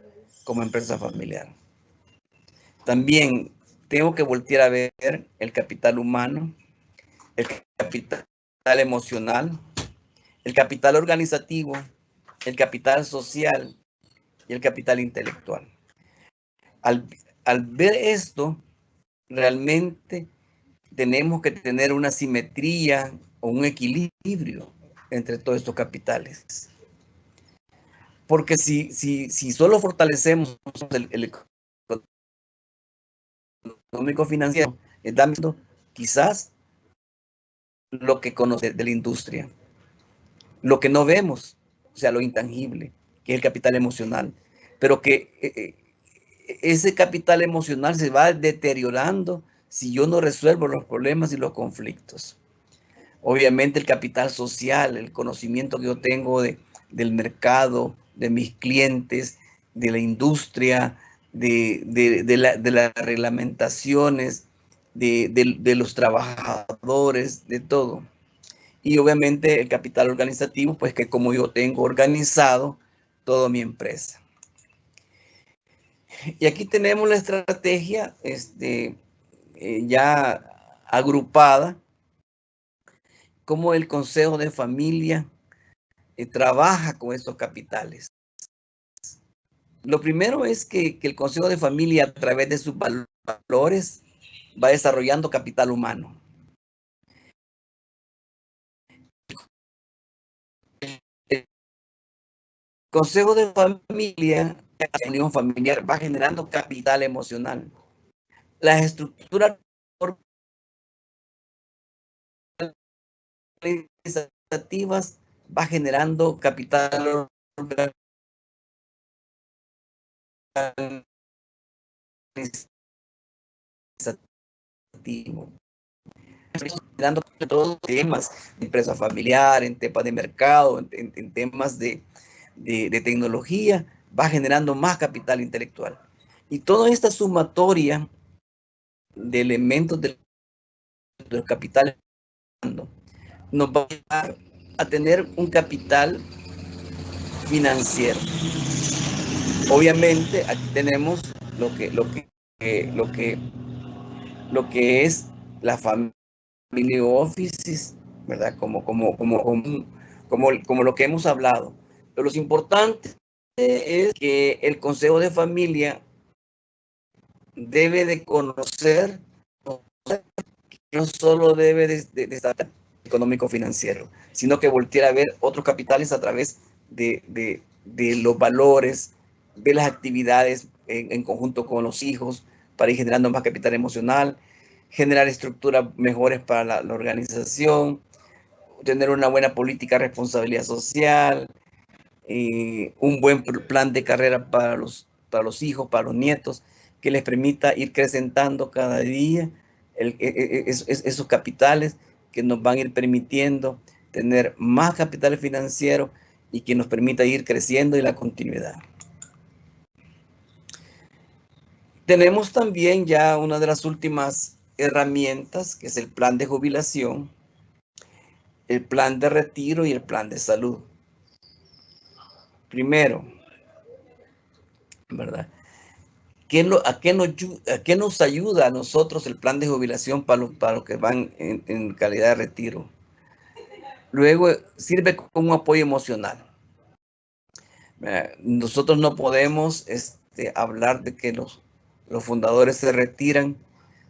como empresa familiar. También tengo que voltear a ver el capital humano, el capital emocional, el capital organizativo, el capital social y el capital intelectual. Al ver esto, realmente tenemos que tener una simetría o un equilibrio entre todos estos capitales. Porque si solo fortalecemos el económico financiero, dando quizás lo que conoce de la industria, lo que no vemos, o sea, lo intangible, que es el capital emocional, pero que ese capital emocional se va deteriorando si yo no resuelvo los problemas y los conflictos. Obviamente el capital social, el conocimiento que yo tengo del mercado, de mis clientes, de la industria, de las reglamentaciones, de los trabajadores, de todo. Y obviamente el capital organizativo, pues que como yo tengo organizado toda mi empresa. Y aquí tenemos la estrategia ya agrupada, cómo el Consejo de Familia trabaja con estos capitales. Lo primero es que el Consejo de Familia, a través de sus valores, va desarrollando capital humano. El Consejo de Familia, la unión familiar, va generando capital emocional. Las estructuras organizativas va generando capital organizativo, dando todos temas de empresa familiar, en temas de mercado, en temas de tecnología, va generando más capital intelectual. Y toda esta sumatoria de elementos del capital nos va a llevar a tener un capital financiero. Obviamente aquí tenemos lo que es la family offices, ¿verdad? Como lo que hemos hablado. Pero lo importante es que el Consejo de Familia debe de conocer que no solo debe de estar económico financiero, sino que voltear a ver otros capitales a través de los valores, de las actividades en conjunto con los hijos, para ir generando más capital emocional, generar estructuras mejores para la organización, tener una buena política de responsabilidad social, un buen plan de carrera para los hijos, para los nietos, que les permita ir acrecentando cada día esos capitales que nos van a ir permitiendo tener más capital financiero y que nos permita ir creciendo y la continuidad. Tenemos también ya una de las últimas herramientas, que es el plan de jubilación, el plan de retiro y el plan de salud. Primero, ¿verdad? ¿A qué nos ayuda a nosotros el plan de jubilación para los que van en calidad de retiro? Luego sirve como un apoyo emocional. Nosotros no podemos hablar de que los fundadores se retiran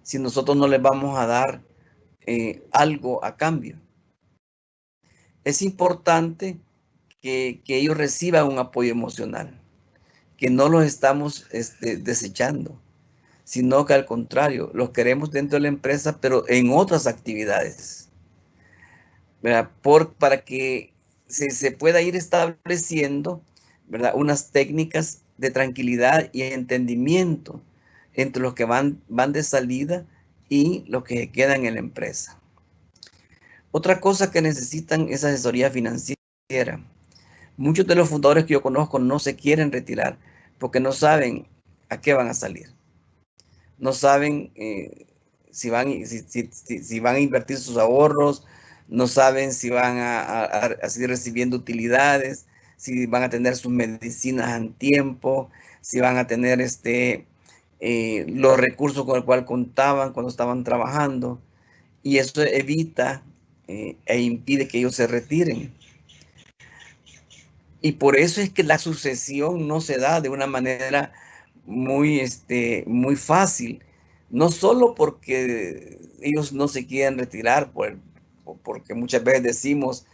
si nosotros no les vamos a dar algo a cambio. Es importante que ellos reciban un apoyo emocional, que no los estamos desechando, sino que al contrario, los queremos dentro de la empresa, pero en otras actividades, ¿verdad? Para que se pueda ir estableciendo, ¿verdad?, unas técnicas de tranquilidad y entendimiento entre los que van de salida y los que quedan en la empresa. Otra cosa que necesitan es asesoría financiera. Muchos de los fundadores que yo conozco no se quieren retirar porque no saben a qué van a salir. No saben si van a invertir sus ahorros, no saben si van a seguir recibiendo utilidades, si van a tener sus medicinas en tiempo, si van a tener los recursos con los cuales contaban cuando estaban trabajando. Y eso evita e impide que ellos se retiren. Y por eso es que la sucesión no se da de una manera muy fácil, no solo porque ellos no se quieren retirar, porque muchas veces decimos,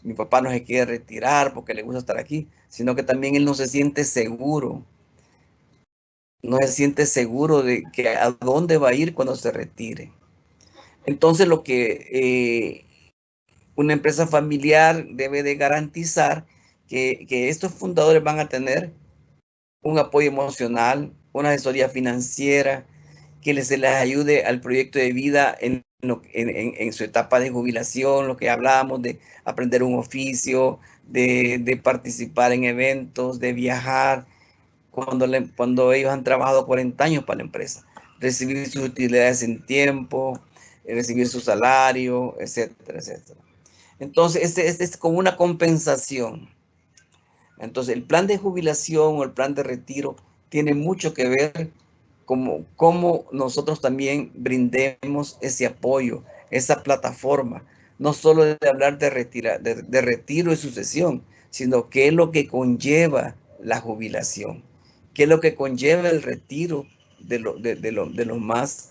mi papá no se quiere retirar porque le gusta estar aquí, sino que también él no se siente seguro, de que a dónde va a ir cuando se retire. Entonces lo que una empresa familiar debe de garantizar que estos fundadores van a tener un apoyo emocional, una asesoría financiera, que se les ayude al proyecto de vida en su etapa de jubilación, lo que hablábamos de aprender un oficio, de participar en eventos, de viajar, cuando ellos han trabajado 40 años para la empresa, recibir sus utilidades en tiempo, recibir su salario, etcétera, etcétera. Entonces, este es como una compensación. Entonces, el plan de jubilación o el plan de retiro tiene mucho que ver con cómo nosotros también brindemos ese apoyo, esa plataforma, no solo de hablar de retiro y sucesión, sino qué es lo que conlleva la jubilación, qué es lo que conlleva el retiro de los más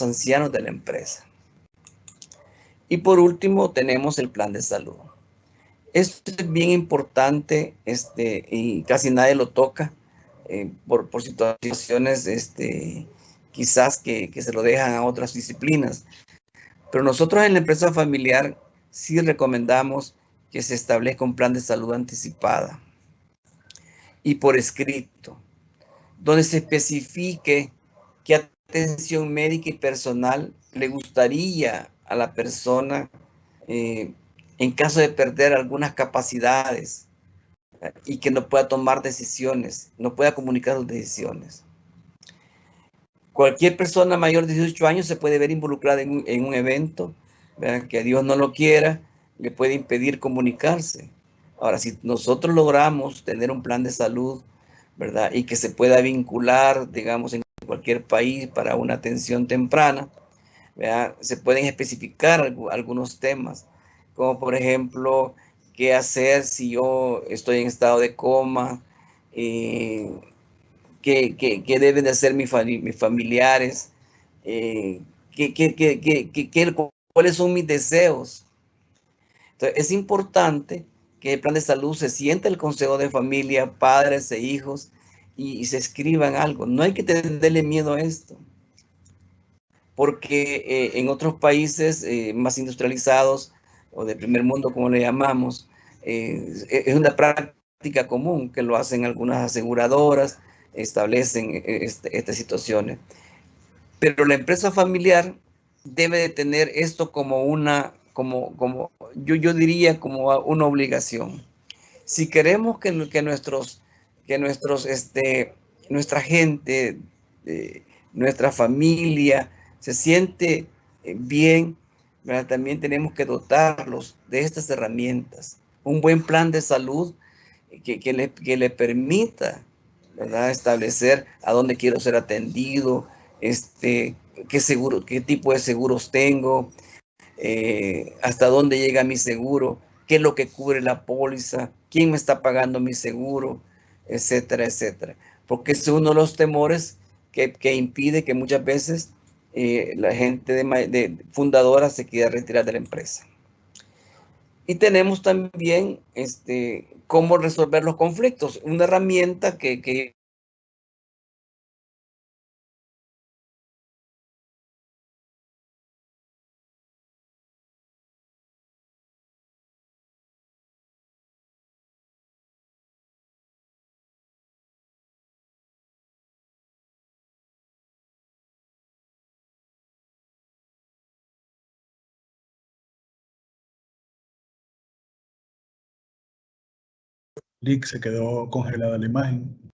ancianos de la empresa. Y por último, tenemos el plan de salud. Esto es bien importante y casi nadie lo toca por situaciones quizás que se lo dejan a otras disciplinas. Pero nosotros en la empresa familiar sí recomendamos que se establezca un plan de salud anticipada y por escrito, donde se especifique qué atención médica y personal le gustaría a la persona en caso de perder algunas capacidades y que no pueda tomar decisiones, no pueda comunicar sus decisiones. Cualquier persona mayor de 18 años se puede ver involucrada en un evento, ¿verdad?, que Dios no lo quiera, le puede impedir comunicarse. Ahora, si nosotros logramos tener un plan de salud, ¿verdad?, y que se pueda vincular, digamos, en cualquier país para una atención temprana, ¿verdad?, se pueden especificar algunos temas, como por ejemplo, qué hacer si yo estoy en estado de coma, qué deben de hacer mis familiares, cuáles son mis deseos. Entonces, es importante que el plan de salud se siente el consejo de familia, padres e hijos, y se escriban algo. No hay que tenerle miedo a esto, porque en otros países más industrializados o de primer mundo, como le llamamos, es una práctica común que lo hacen algunas aseguradoras, establecen estas situaciones. Pero la empresa familiar debe de tener esto como yo diría como una obligación. Si queremos que nuestra gente, nuestra familia se siente bien, ¿verdad?, también tenemos que dotarlos de estas herramientas. Un buen plan de salud que le permita ¿verdad? Establecer a dónde quiero ser atendido, qué seguro, qué tipo de seguros tengo, hasta dónde llega mi seguro, qué es lo que cubre la póliza, quién me está pagando mi seguro, etcétera, etcétera. Porque es uno de los temores que impide que muchas veces la gente de fundadora se quiera retirar de la empresa. Y tenemos también cómo resolver los conflictos, una herramienta que Lick, se quedó congelada la imagen.